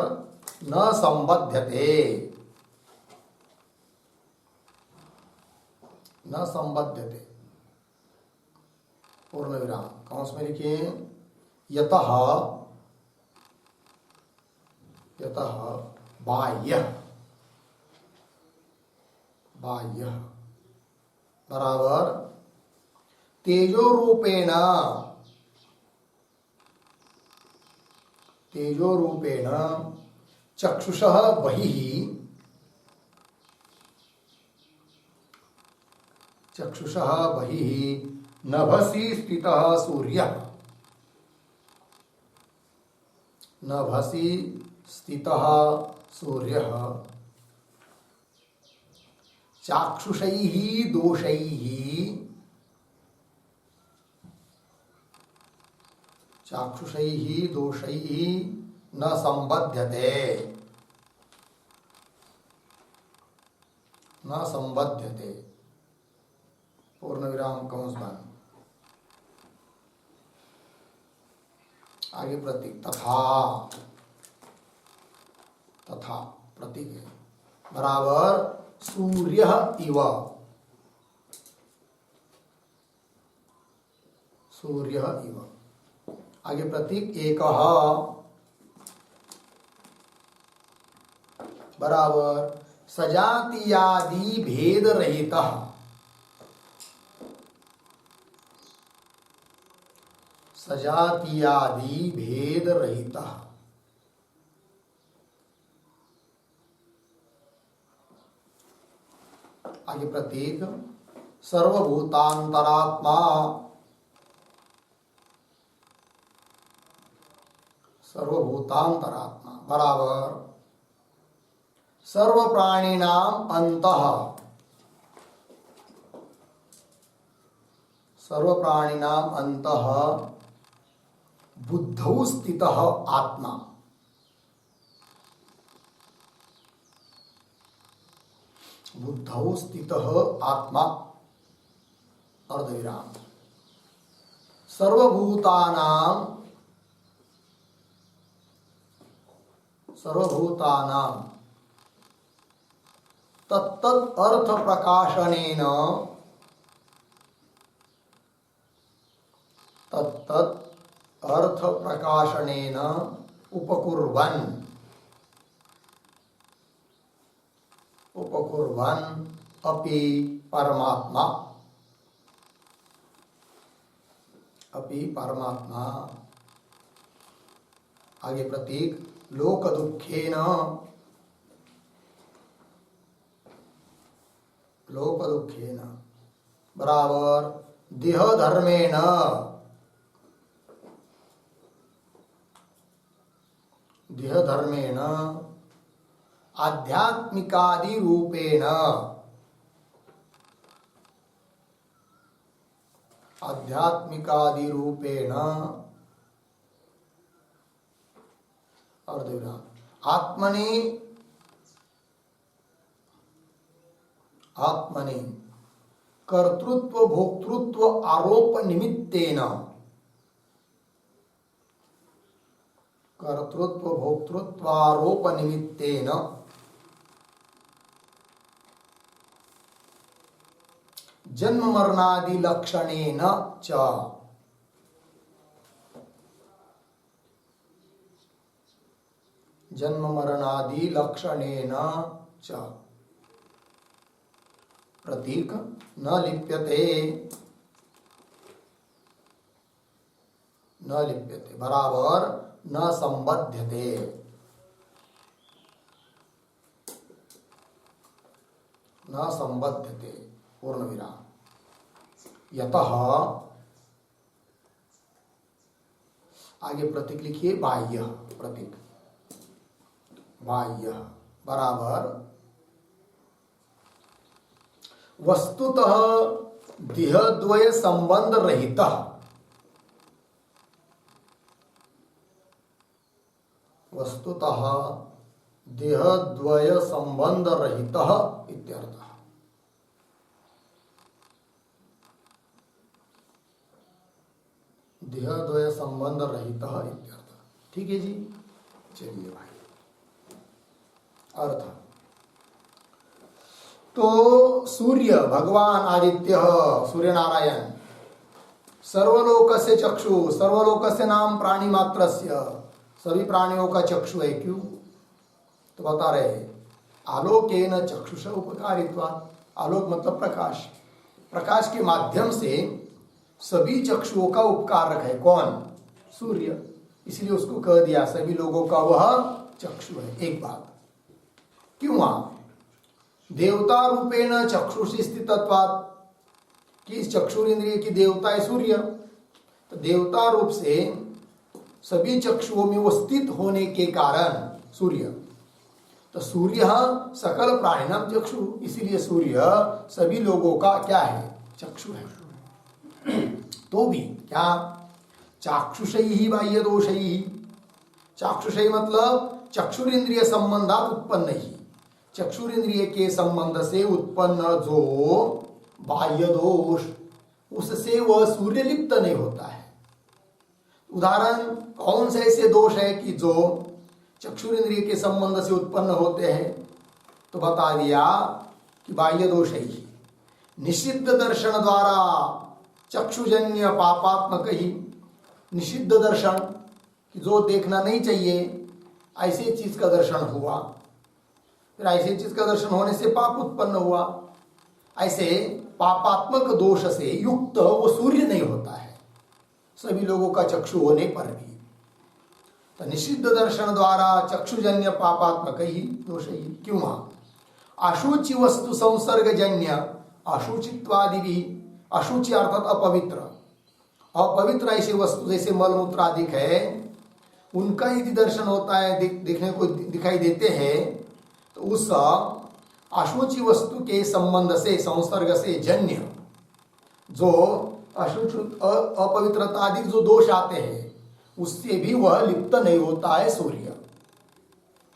न संबध्यते पूर्ण विराम कौंस में लिखिए यतः बाह्य बराबर तेजो रूपेण चक्षुषः बहिः नभसि स्थितः सूर्यः चाक्षुषैः दोषैः न संबध्यते पूर्ण विराम कंस बंद। आगे प्रतीक तथा प्रतीक है बराबर सूर्य इव आगे प्रतीक एकः बराबर सजातीयादि भेद रहितः आगे प्रतीक सर्वभूतांतरात्मा बराबर सर्व प्राणिनाम अंतः बुद्धौ स्थितः आत्मा अर्धविराम सर्वभूतानां तत्तत् अर्थ प्रकाशनेन उपकुर्वन् अपि परमात्मा अपि परमात्मा। आगे प्रतीक लोक दुखेन, लोक दुखेन बराबर देह धर्मेण, देह धर्मेण आध्यात्मिकादि रूपेण, आध्यात्मिकादि रूपेण और देवरा आत्मनि, आत्मनि कर्तृत्व भोक्तृत्व आरोप निमित्तेन, कर्तृत्व भोक्तृत्व आरोप निमित्तेन जन्म मरणादि लक्षणेन च, जन्म मरणादि लक्षणेन च प्रतीक न लिप्यते, न लिप्यते बराबर न संबध्यते, न संबध्यते पूर्ण विराम। यतः आगे प्रतीक लिखिए बाह्य, प्रतीक बाह्य बराबर वस्तुतः देहद्वय संबंध रहित, वस्तुतः देहद्वय संबंध रहित इत्यर्थः। देहद्वय संबंध रहित इत्यर्थः। ठीक है जी, चलिए भाई अर्थ। तो सूर्य भगवान आदित्य सूर्य नारायण सर्वलोकस्य चक्षु, सर्वलोकस्य नाम प्राणी मात्रस्य, सभी प्राणियों का चक्षु है। क्यों? तो बता रहे आलोकेन चक्षुष उपकारित्वात्, आलोक मतलब प्रकाश, प्रकाश के माध्यम से सभी चक्षुओं का उपकारक है। कौन? सूर्य, इसलिए उसको कह दिया सभी लोगों का वह चक्षु है। एक बात क्यों? वहां देवता रूपेण चक्षुषी स्थितत्वात्, कि इस चक्षुर इंद्रिय की देवता है सूर्य, तो देवता रूप से सभी चक्षुओं में वो स्थित होने के कारण सूर्य, तो सूर्य सकल प्राणिनाम चक्षु, इसीलिए सूर्य सभी लोगों का क्या है? चक्षु है। तो भी क्या? चाक्षुषैहि बाह्य दोषैहि, चाक्षुषै मतलब चक्षुरेंद्रिय संबंधात उत्पन्न ही, चक्षुरेंद्रिय के संबंध से उत्पन्न जो बाह्य दोष, उससे वह सूर्य लिप्त नहीं होता है। उदाहरण कौन से ऐसे दोष है कि जो चक्षुरेंद्रिय के संबंध से उत्पन्न होते हैं? तो बता दिया कि बाह्य दोष है ही निषिद्ध दर्शन द्वारा चक्षुजन्य पापात्मक ही, निषिद्ध दर्शन कि जो देखना नहीं चाहिए ऐसे चीज का दर्शन हुआ, फिर ऐसे चीज का दर्शन होने से पाप उत्पन्न हुआ, ऐसे पापात्मक दोष से युक्त वो सूर्य नहीं होता है सभी लोगों का चक्षु होने पर भी। तो निषिद्ध दर्शन द्वारा चक्षुजन्य पापात्मक ही दोष ही। क्यों? अशुचि वस्तु संसर्गजन्य अशुचित्वादि भी, अशुचि अर्थात अपवित्र, अपवित्र ऐसी वस्तु जैसे मलमूत्र आदि है, उनका यदि दर्शन होता है, देखने को दिखाई देते हैं, तो उस अशुचि वस्तु के संबंध से, संसर्ग से जन्य जो अशुचि अपवित्रता आदि जो दोष आते हैं, उससे भी वह लिप्त नहीं होता है सूर्य।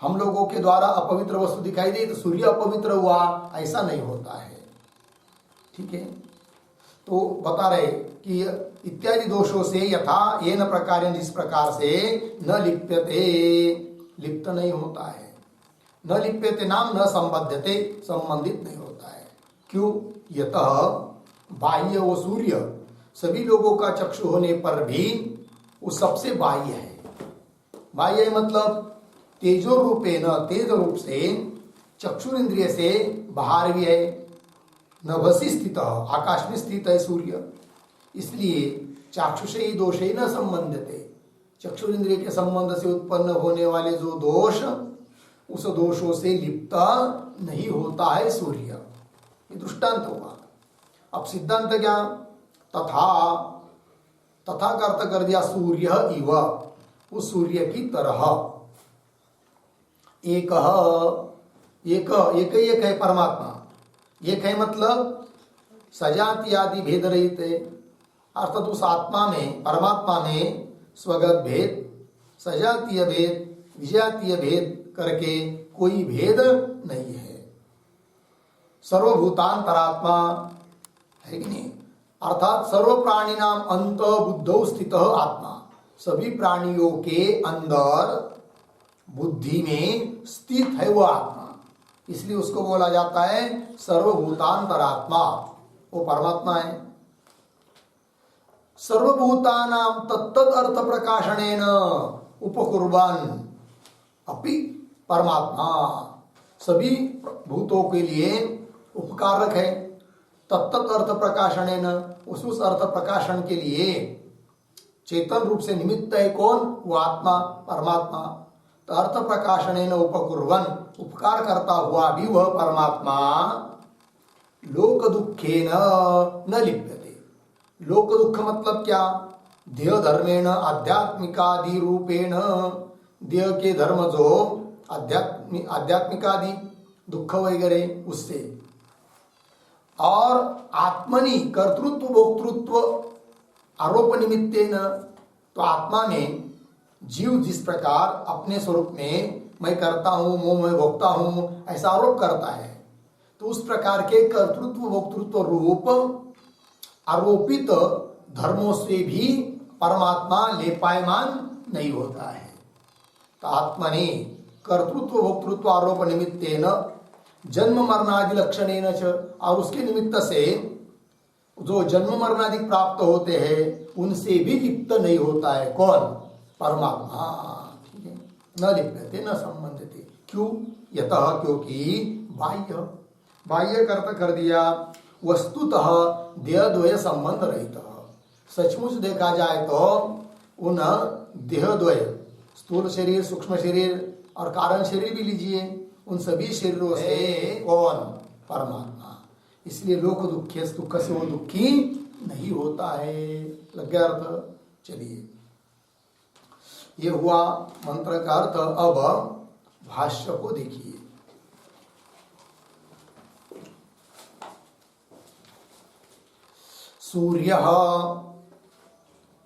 हम लोगों के द्वारा अपवित्र वस्तु दिखाई दे तो सूर्य अपवित्र हुआ, ऐसा नहीं होता है। ठीक है, तो बता रहे कि इत्यादि दोषों से यथा येन प्रकार, जिस प्रकार से न लिप्यते, लिप्त नहीं होता है, न लिप्यते नाम न संबध्यते, संबंधित नहीं होता है। क्यों? यतः बाह्य वो सूर्य सभी लोगों का चक्षु होने पर भी वो सबसे बाह्य है। बाह्य मतलब तेजो रूपे न, तेज रूप से चक्षुरेंद्रिय से बाहर भी है। नभसी स्थित, आकाश में स्थित है सूर्य, इसलिए चाक्षुषे दोषे न संबंधते, चक्षुरिंद्रिय के संबंध से उत्पन्न होने वाले जो दोष, उस दोषों से लिप्त नहीं होता है सूर्य। ये दृष्टांत हुआ। अब सिद्धांत क्या? तथा, तथा का अर्थ कर दिया सूर्य इव, उस सूर्य की तरह। एक है परमात्मा। एक है मतलब सजाति आदि भेद रहित है, अर्थात उस आत्मा में, परमात्मा में स्वगत भेद, सजातीय भेद, विजातीय भेद करके कोई भेद नहीं है। सर्वभूतांतरात्मा है कि नहीं? अर्थात सर्व प्राणी नाम अंत बुद्धौ स्थित आत्मा, सभी प्राणियों के अंदर बुद्धि में स्थित है वो आत्मा, इसलिए उसको बोला जाता है सर्वभूतांतरात्मा। वो परमात्मा है। सर्वभूतानां तत्तद अर्थ प्रकाशनेन उपकुर्वन् अपि परमात्मा, सभी भूतों के लिए उपकारक है। तत्तद अर्थ प्रकाशनेन, उस अर्थ प्रकाशन के लिए चेतन रूप से निमित्त है कौन? वो आत्मा, परमात्मा। तो अर्थ प्रकाशनेन उपकुर्वन्, उपकार करता हुआ भी वह परमात्मा लोक दुखेन न लिप्यते। लोक दुख मतलब क्या? देह धर्मेण आध्यात्मिकादि रूपेण, देह के धर्म जो आध्यात्मिकादि दुख वगैरह उससे, और आत्मनि कर्तृत्व भोक्तृत्व आरोप निमित्तेन, तो आत्मा में जीव जिस प्रकार अपने स्वरूप में मैं करता हूँ, मैं भोगता हूँ, ऐसा आरोप करता है, तो उस प्रकार के कर्तृत्व भोक्तृत्व रूप आरोपित धर्मों से भी परमात्मा लेपायमान नहीं होता है। तो आत्मनि कर्तृत्व भोक्तृत्व आरोप निमित्तेन जन्म मरणादि लक्षणेन च, और उसके निमित्त से जो जन्म मरणादि प्राप्त होते हैं उनसे भी लिप्त नहीं होता है कौन? परमात्मा। ठीक है, न लिप्यते न संबंधते। क्यों? यतः, क्योंकि बाह्य, बाह्य कर्त कर दिया वस्तुतः देहद्वय संबंध रहित। सचमुच देखा जाए तो उन देहद्वय, स्थूल शरीर, सूक्ष्म शरीर और कारण शरीर भी लीजिए, उन सभी शरीरों से कौन? परमात्मा। इसलिए लोक दुखे, दुख से वो दुखी नहीं होता है। लग गया अर्थ? चलिए, ये हुआ मंत्र का अर्थ। अब भाष्य को देखिए। सूर्य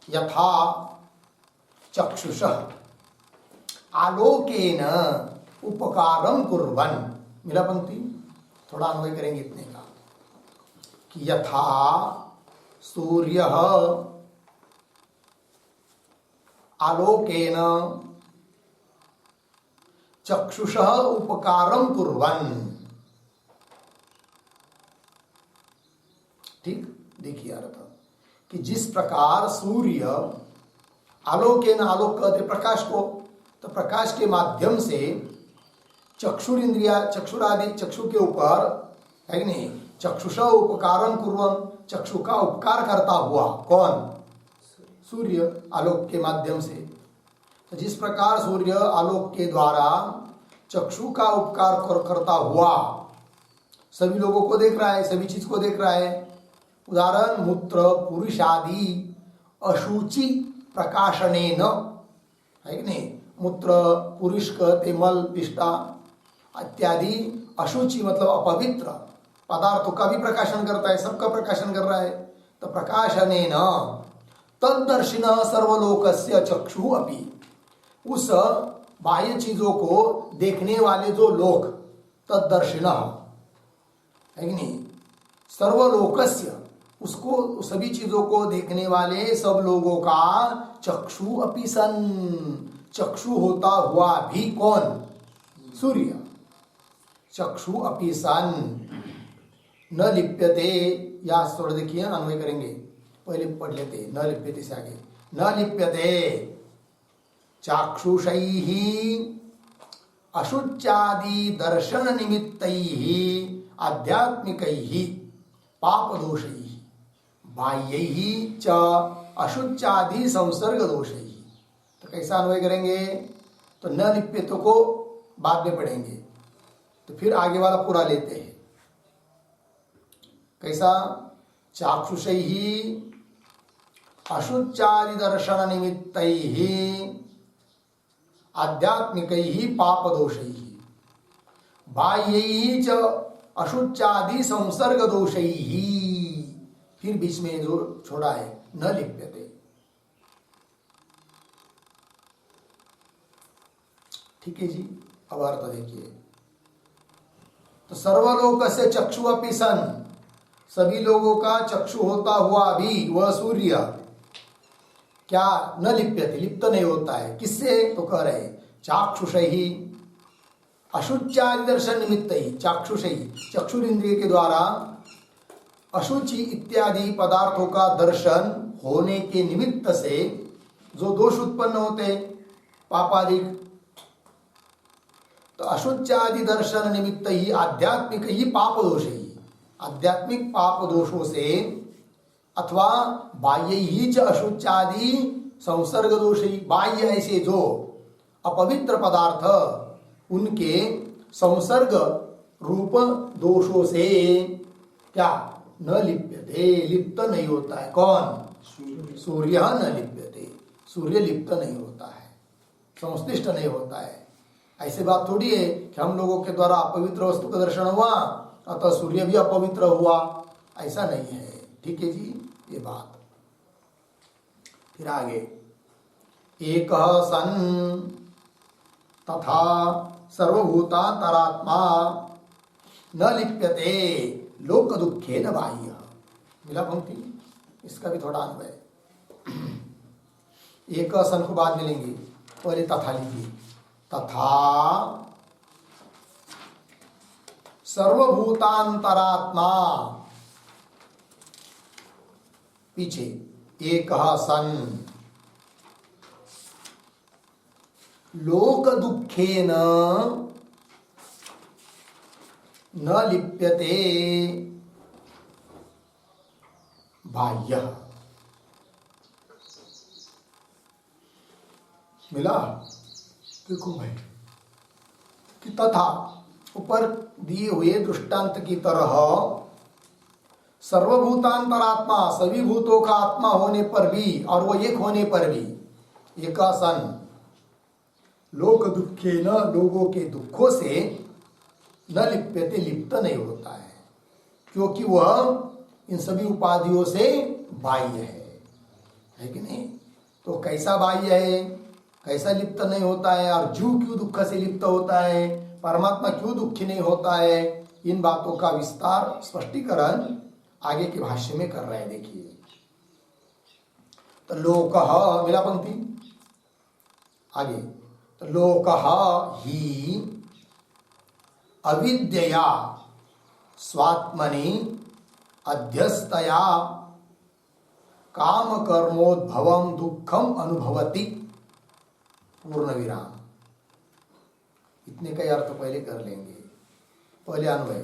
यथा चक्षुषः आलोकेन उपकारं कुर्वन्, मिला पंक्ति? थोड़ा अन्वय करेंगे इतने का कि यथा सूर्य आलोकेन चक्षुषः उपकारं कुर्वन्। ठीक, देखिए अर्थ कि जिस प्रकार सूर्य आलोकेन, आलोक कहते प्रकाश को, तो प्रकाश के माध्यम से चक्षुरिंद्रिया, चक्षुरादि चक्षु के ऊपर है कि नहीं, चक्षुषा उपकारं कुर्वन्, चक्षु का उपकार करता हुआ कौन? सूर्य, आलोक के माध्यम से। तो जिस प्रकार सूर्य आलोक के द्वारा चक्षु का उपकार करता हुआ सभी लोगों को देख रहा है, सभी चीज को देख रहा है। उदाहरण, मूत्र पुरुष आदि अशुचि प्रकाशनेन, है कि नहीं, मूत्र पुरुष कहते मल विष्टा इत्यादि, अशुचि मतलब अपवित्र पदार्थों का भी प्रकाशन करता है, सबका प्रकाशन कर रहा है। तो प्रकाशनेन तद्दर्शिनः सर्वलोकस्य चक्षु अपि, उस बाह्य चीजों को देखने वाले जो लोक, तद्दर्शिनः है कि नहीं, सर्वलोकस्य, उसको सभी चीजों को देखने वाले सब लोगों का चक्षु अपि सन, चक्षु होता हुआ भी कौन? सूर्य। चक्षु अपि सन न लिप्यते, या थोड़ा देखिए अन्वय करेंगे, पहले पढ़ लेते, न लिप्यते से आगे, न लिप्यते चाक्षुषैः अशुच्यादि दर्शन निमित्तैः आध्यात्मिकैः पापदोषैः बाह्यैहि च अशुच्यादि संसर्ग दोषैहि। तो कैसा अन्वय करेंगे? तो न लिप्यते को बाद में पढ़ेंगे, तो फिर आगे वाला पूरा लेते हैं। कैसा? चाक्षुषैहि अशुच्यादि दर्शन निमित्तैहि आध्यात्मिकैहि पाप दोषैहि बाह्यैहि च अशुच्यादि संसर्ग दोषैहि। फिर बीच में जो छोड़ा है न लिप्यते। ठीक है जी। अब अर्थ देखिए। तो सर्वलोक से चक्षु अपि सन, सभी लोगों का चक्षु होता हुआ भी वह सूर्य क्या न लिप्यते, लिप्त नहीं होता है। किससे? तो कह रहे चाक्षुषैहि अशुच्यादि दर्शन निमित्त ही, चाक्षुषैहि चक्षुर इंद्रिय के द्वारा अशुचि इत्यादि पदार्थों का दर्शन होने के निमित्त से जो दोष उत्पन्न होते पापादिक, तो अशुच्यादि दर्शन निमित्त ही आध्यात्मिक ही पाप दोष ही, आध्यात्मिक पाप दोषों से अथवा बाह्य ही च अशुच्यादि संसर्ग दोष ही, बाह्य ऐसे जो अपवित्र पदार्थ उनके संसर्ग रूप दोषों से क्या न लिप्यते, लिप्त नहीं होता है। कौन? सूर्य न लिप्यते, सूर्य लिप्त नहीं होता है, संश्लिष्ट नहीं होता है। ऐसी बात थोड़ी है कि हम लोगों के द्वारा अपवित्र वस्तु का दर्शन हुआ अतः सूर्य भी अपवित्र हुआ, ऐसा नहीं है। ठीक है जी, ये बात। फिर आगे एक सन तथा सर्वभूतांतरात्मा न लिप्यते लोक दुखे न बाह्य। मिला पंक्ति? इसका भी थोड़ा अन्वय। एक सन को बाद मिलेंगे, पहले तथा लीजिए। तथा सर्वभूतांतरात्मा, पीछे एक सन लोक दुखेन न लिप्यते बाह्य। मिला? देखो भाई कि तथा ऊपर दिए हुए दृष्टांत की तरह सर्वभूतांतरात्मा, सभी भूतों का आत्मा होने पर भी और वो एक होने पर भी, एका सन लोक दुखे न, लोगों के दुखों से न लिप्यते, लिप्त नहीं होता है, क्योंकि वह इन सभी उपाधियों से बाह्य है कि नहीं? तो कैसा बाह्य है, कैसा लिप्त नहीं होता है, और जीव क्यों दुख से लिप्त होता है, परमात्मा क्यों दुखी नहीं होता है, इन बातों का विस्तार स्पष्टीकरण आगे के भाष्य में कर रहे हैं। देखिए, तो लोकः, मिला पंक्ति? आगे तो लोकः ही अविद्यया स्वात्मनि अध्यस्तया काम कर्मोद्भवम दुखम अनुभवति। पूर्ण विराम। इतने का अर्थ पहले कर लेंगे, पहले अन्वय।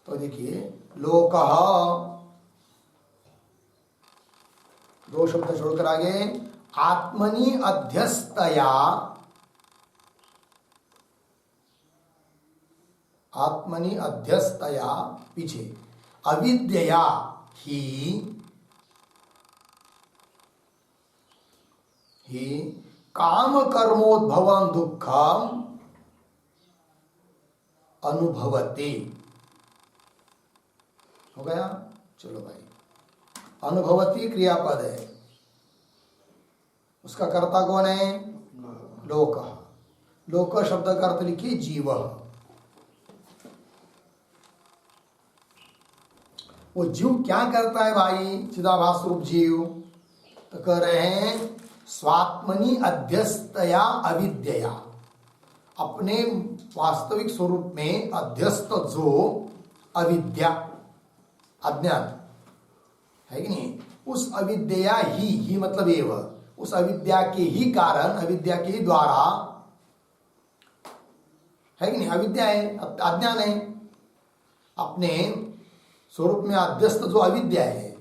तो देखिए, लोकः दो शब्द छोड़कर आगे आत्मनि अध्यस्तया, आत्मनि अध्यस्तया, पीछे अविद्यया ही काम कर्मोद्भवं दुखम अनुभवते। हो गया? चलो भाई, अनुभवती क्रियापद है, उसका कर्ता कौन है? लोक। लोक शब्द का अर्थ लिखिए जीव। वो जीव क्या करता है भाई? चिदाभास रूप जीव। तो कह रहे हैं स्वात्मनि अध्यस्तया अविद्यया, अपने वास्तविक स्वरूप में अध्यस्त जो अविद्या, अज्ञान है कि नहीं, उस अविद्या ही मतलब एवं, उस अविद्या के ही कारण, अविद्या के ही द्वारा, है कि नहीं, अविद्या है, अज्ञान है, अपने स्वरूप में अध्यस्त जो अविद्या है,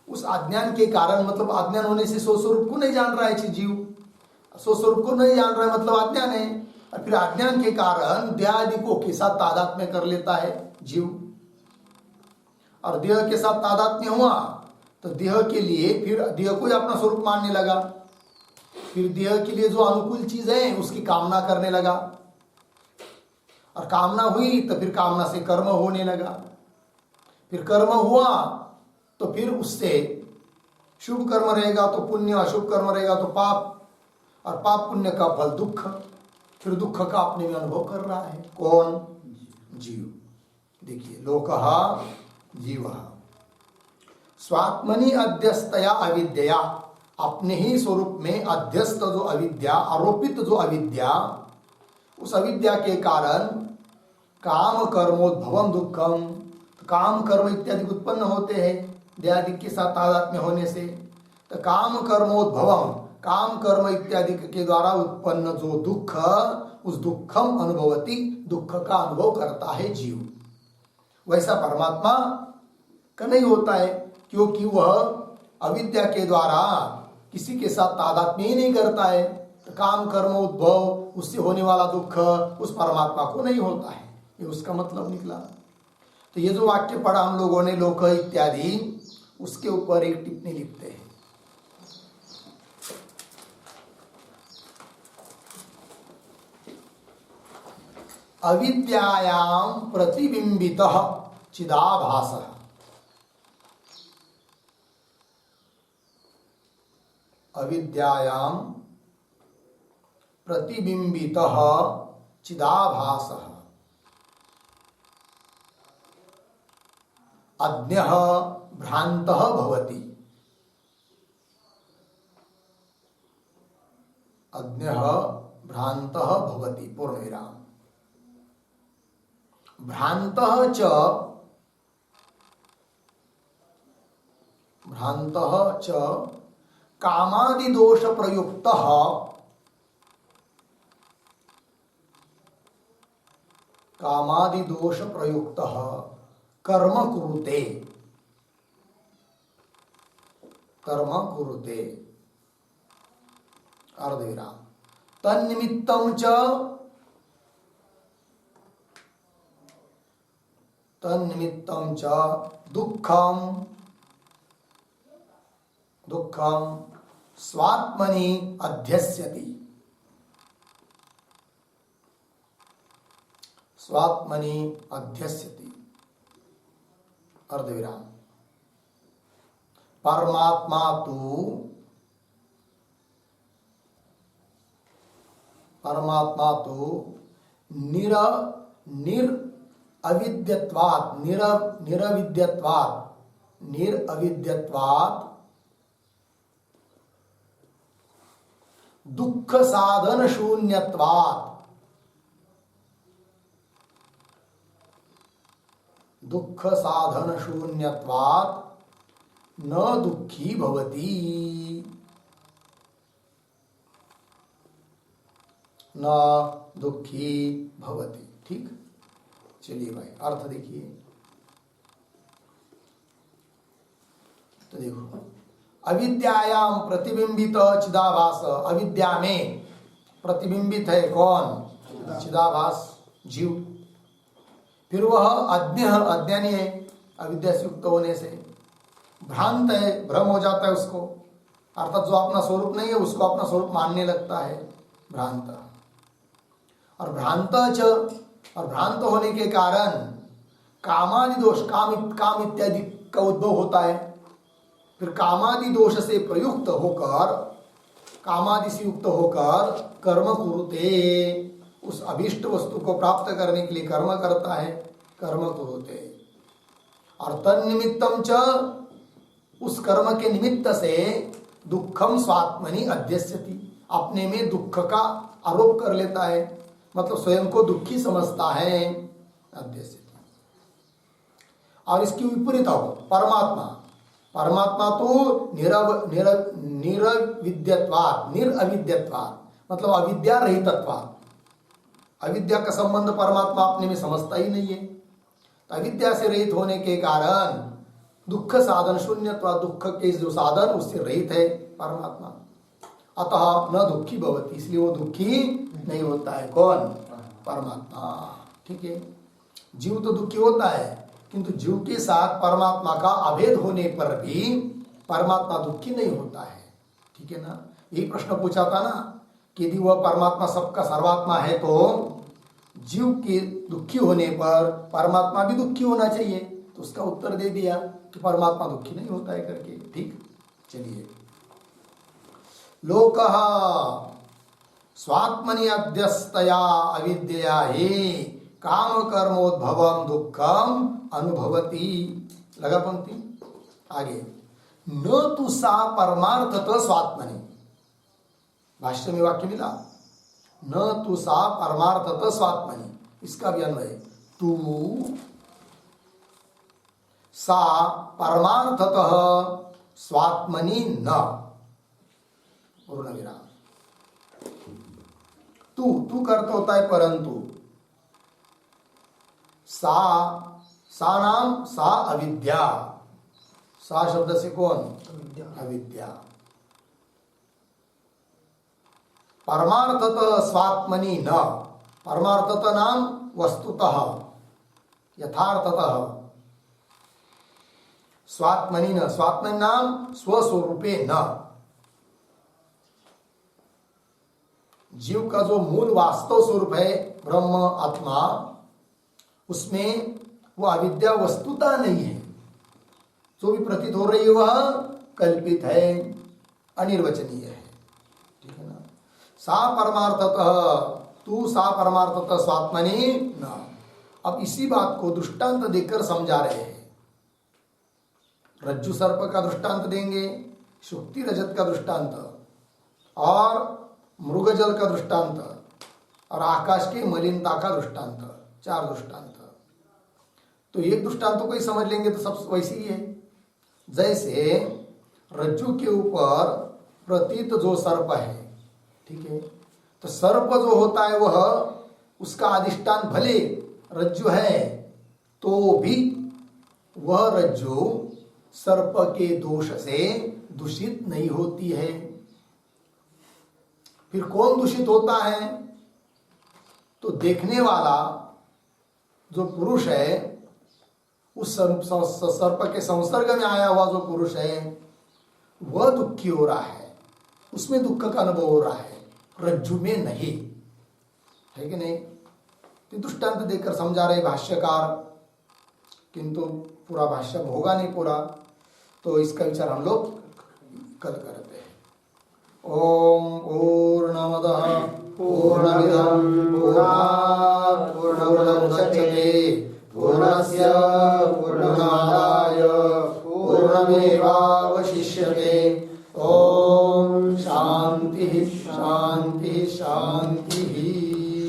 उस अज्ञान के कारण, मतलब अज्ञान होने से स्वस्वरूप को नहीं जान रहा है जीव, स्वस्वरूप को नहीं जान रहा है मतलब अज्ञान है, और फिर अज्ञान के कारण देहादि को के साथ तादात्म्य कर लेता है जीव, और देह के साथ तादात्म्य हुआ तो देह के लिए फिर देह को ही अपना स्वरूप मानने लगा, फिर देह के लिए जो अनुकूल चीज है उसकी कामना करने लगा, और कामना हुई तो फिर कामना से कर्म होने लगा, फिर कर्म हुआ तो फिर उससे शुभ कर्म रहेगा तो पुण्य, अशुभ कर्म रहेगा तो पाप, और पाप पुण्य का फल दुख, फिर दुख का अपने में अनुभव कर रहा है कौन? जीव। देखिए, लोकः जीवः स्वात्मनि अध्यस्तया अविद्या, अपने ही स्वरूप में अध्यस्त जो अविद्या, आरोपित जो अविद्या, उस अविद्या के कारण काम कर्मोद्भवम दुखम, काम कर्म इत्यादि उत्पन्न होते हैं देहादि के साथ तादात्म्य होने से, तो काम कर्मोद्भवम, काम कर्म इत्यादि के द्वारा उत्पन्न जो दुख, उस दुखम अनुभवती, दुख का अनुभव करता है जीव। वैसा परमात्मा का नहीं होता है, क्योंकि वह अविद्या के द्वारा किसी के साथ तादात्म्य ही नहीं करता है, तो काम कर्म उद्भव, उससे होने वाला दुख उस परमात्मा को नहीं होता है, ये उसका मतलब निकला। तो ये जो वाक्य पढ़ा हम लोगों ने, लोक इत्यादि, उसके ऊपर एक टिप्पणी लिखते हैं। अविद्यायां प्रतिबिंबितः चिदाभासः, अविद्यायां प्रतिबिंबितः चिदाभासः अज्ञः भ्रान्तः भवति, अज्ञः भ्रान्तः भवति, पूर्णविराम। भ्रान्तः च कामादिदोष प्रयुक्तः कर्म कुरुते, अर्धविराम। तन्निमित्तं च दुःखं स्वात्मनि अध्यस्यति, अर्धविराम। परमात्मा तो निरविद्यत्वात् दुःख साधन शून्यत्वात्, न दुःखी भवति, ठीक। चलिए भाई, अर्थ देखिए। तो देखो, अविद्यायाम प्रतिबिंबित चिदाभास, अविद्या में प्रतिबिंबित है कौन? चिदाभास, जीव। फिर वह अज्ञानी है, अविद्या से युक्त होने से भ्रांत है, भ्रम हो जाता है उसको, अर्थात जो अपना स्वरूप नहीं है उसको अपना स्वरूप मानने लगता है, भ्रांत। और भ्रांत होने के कारण कामादि दोष, काम इत्यादि का उद्भव होता है। फिर कामादि दोष से प्रयुक्त होकर, कामादि से युक्त होकर कर्म कुरुते, उस अभीष्ट वस्तु को प्राप्त करने के लिए कर्म करता है, कर्म कुरुते। और तन्निमित्तम च, उस कर्म के निमित्त से दुखम स्वात्मनि अध्यस्यति, अपने में दुख का आरोप कर लेता है, मतलब स्वयं को दुखी समझता है, अध्यस्यति। और इसकी विपरीत हो परमात्मा तो निरविद्यत्वात्, मतलब अविद्या रहितत्वात्, अविद्या का संबंध परमात्मा अपने में समझता ही नहीं है। तो अविद्या से रहित होने के कारण दुख साधन शून्य अथवा दुख के जो साधन उससे रहित है परमात्मा, अतः न दुखी भवति, इसलिए वो दुखी नहीं होता है। कौन? परमात्मा। ठीक है, जीव तो दुखी होता है, किंतु जीव के साथ परमात्मा का अभेद होने पर भी परमात्मा दुखी नहीं होता है। ठीक है ना, यही प्रश्न पूछा था ना कि यदि वह परमात्मा सबका सर्वात्मा है तो जीव के दुखी होने पर परमात्मा भी दुखी होना चाहिए, तो उसका उत्तर दे दिया कि परमात्मा दुखी नहीं होता है करके। ठीक, चलिए। लोकः स्वात्मनि अध्यस्तया अविद्यया हि काम कर्मोद्भवम दुखम अनुभवति। लगा पंक्ति आगे। न तु सा परमार्थतः स्वात्मनि, भाष्य में वाक्य मिला, न तु सा परमार्थतः स्वात्मनि, इसका भी अन्वय तू सा परमार्थतः स्वात्मनि न, पूर्ण विराम। तू करता होता है परंतु, सा नाम सा अविद्या, सा शब्द से कौन? अविद्या। परमार्थतः स्वात्मनि न, परमार्थतः नाम वस्तुतः यथार्थतः, स्वात्मनि न, स्वात्मनि नाम स्वस्वरूपे न। जीव का जो मूल वास्तव स्वरूप है ब्रह्म आत्मा, उसमें वो अविद्या वस्तुता नहीं है, जो भी प्रतीत हो रही है वह कल्पित है, अनिर्वचनीय है। ठीक है ना, सा परमार्थतः तू सा परमार्थतः स्वात्मनि न। अब इसी बात को दृष्टांत देकर समझा रहे हैं। रज्जु सर्प का दृष्टांत देंगे, शुक्ति रजत का दृष्टांत, और मृग जल का दृष्टांत, और आकाश की मलिनता का दृष्टांत, 4 दृष्टांत। तो एक दृष्टांत को ही समझ लेंगे तो सब वैसे ही है। जैसे रज्जु के ऊपर प्रतीत जो सर्प है, ठीक है, तो सर्प जो होता है वह उसका अधिष्ठान भले रज्जु है तो भी वह रज्जु सर्प के दोष से दूषित नहीं होती है। फिर कौन दूषित होता है? तो देखने वाला जो पुरुष है, उस सर्प के संसर्ग में आया हुआ जो पुरुष है वह दुखी हो रहा है, उसमें दुख का अनुभव हो रहा है, रज्जु में नहीं, है कि नहीं? तो दृष्टांत देकर समझा रहे भाष्यकार, किंतु पूरा भाष्य होगा नहीं पूरा, तो इसका विचार हम लोग कल करते हैं। ओम पूर्णमदः पूर्णमिदं पूर्णात् पूर्णमुदच्यते पूर्णस्य पूर्णमादाय पूर्णमेवावशिष्यते। ओम शांति शांति शांति।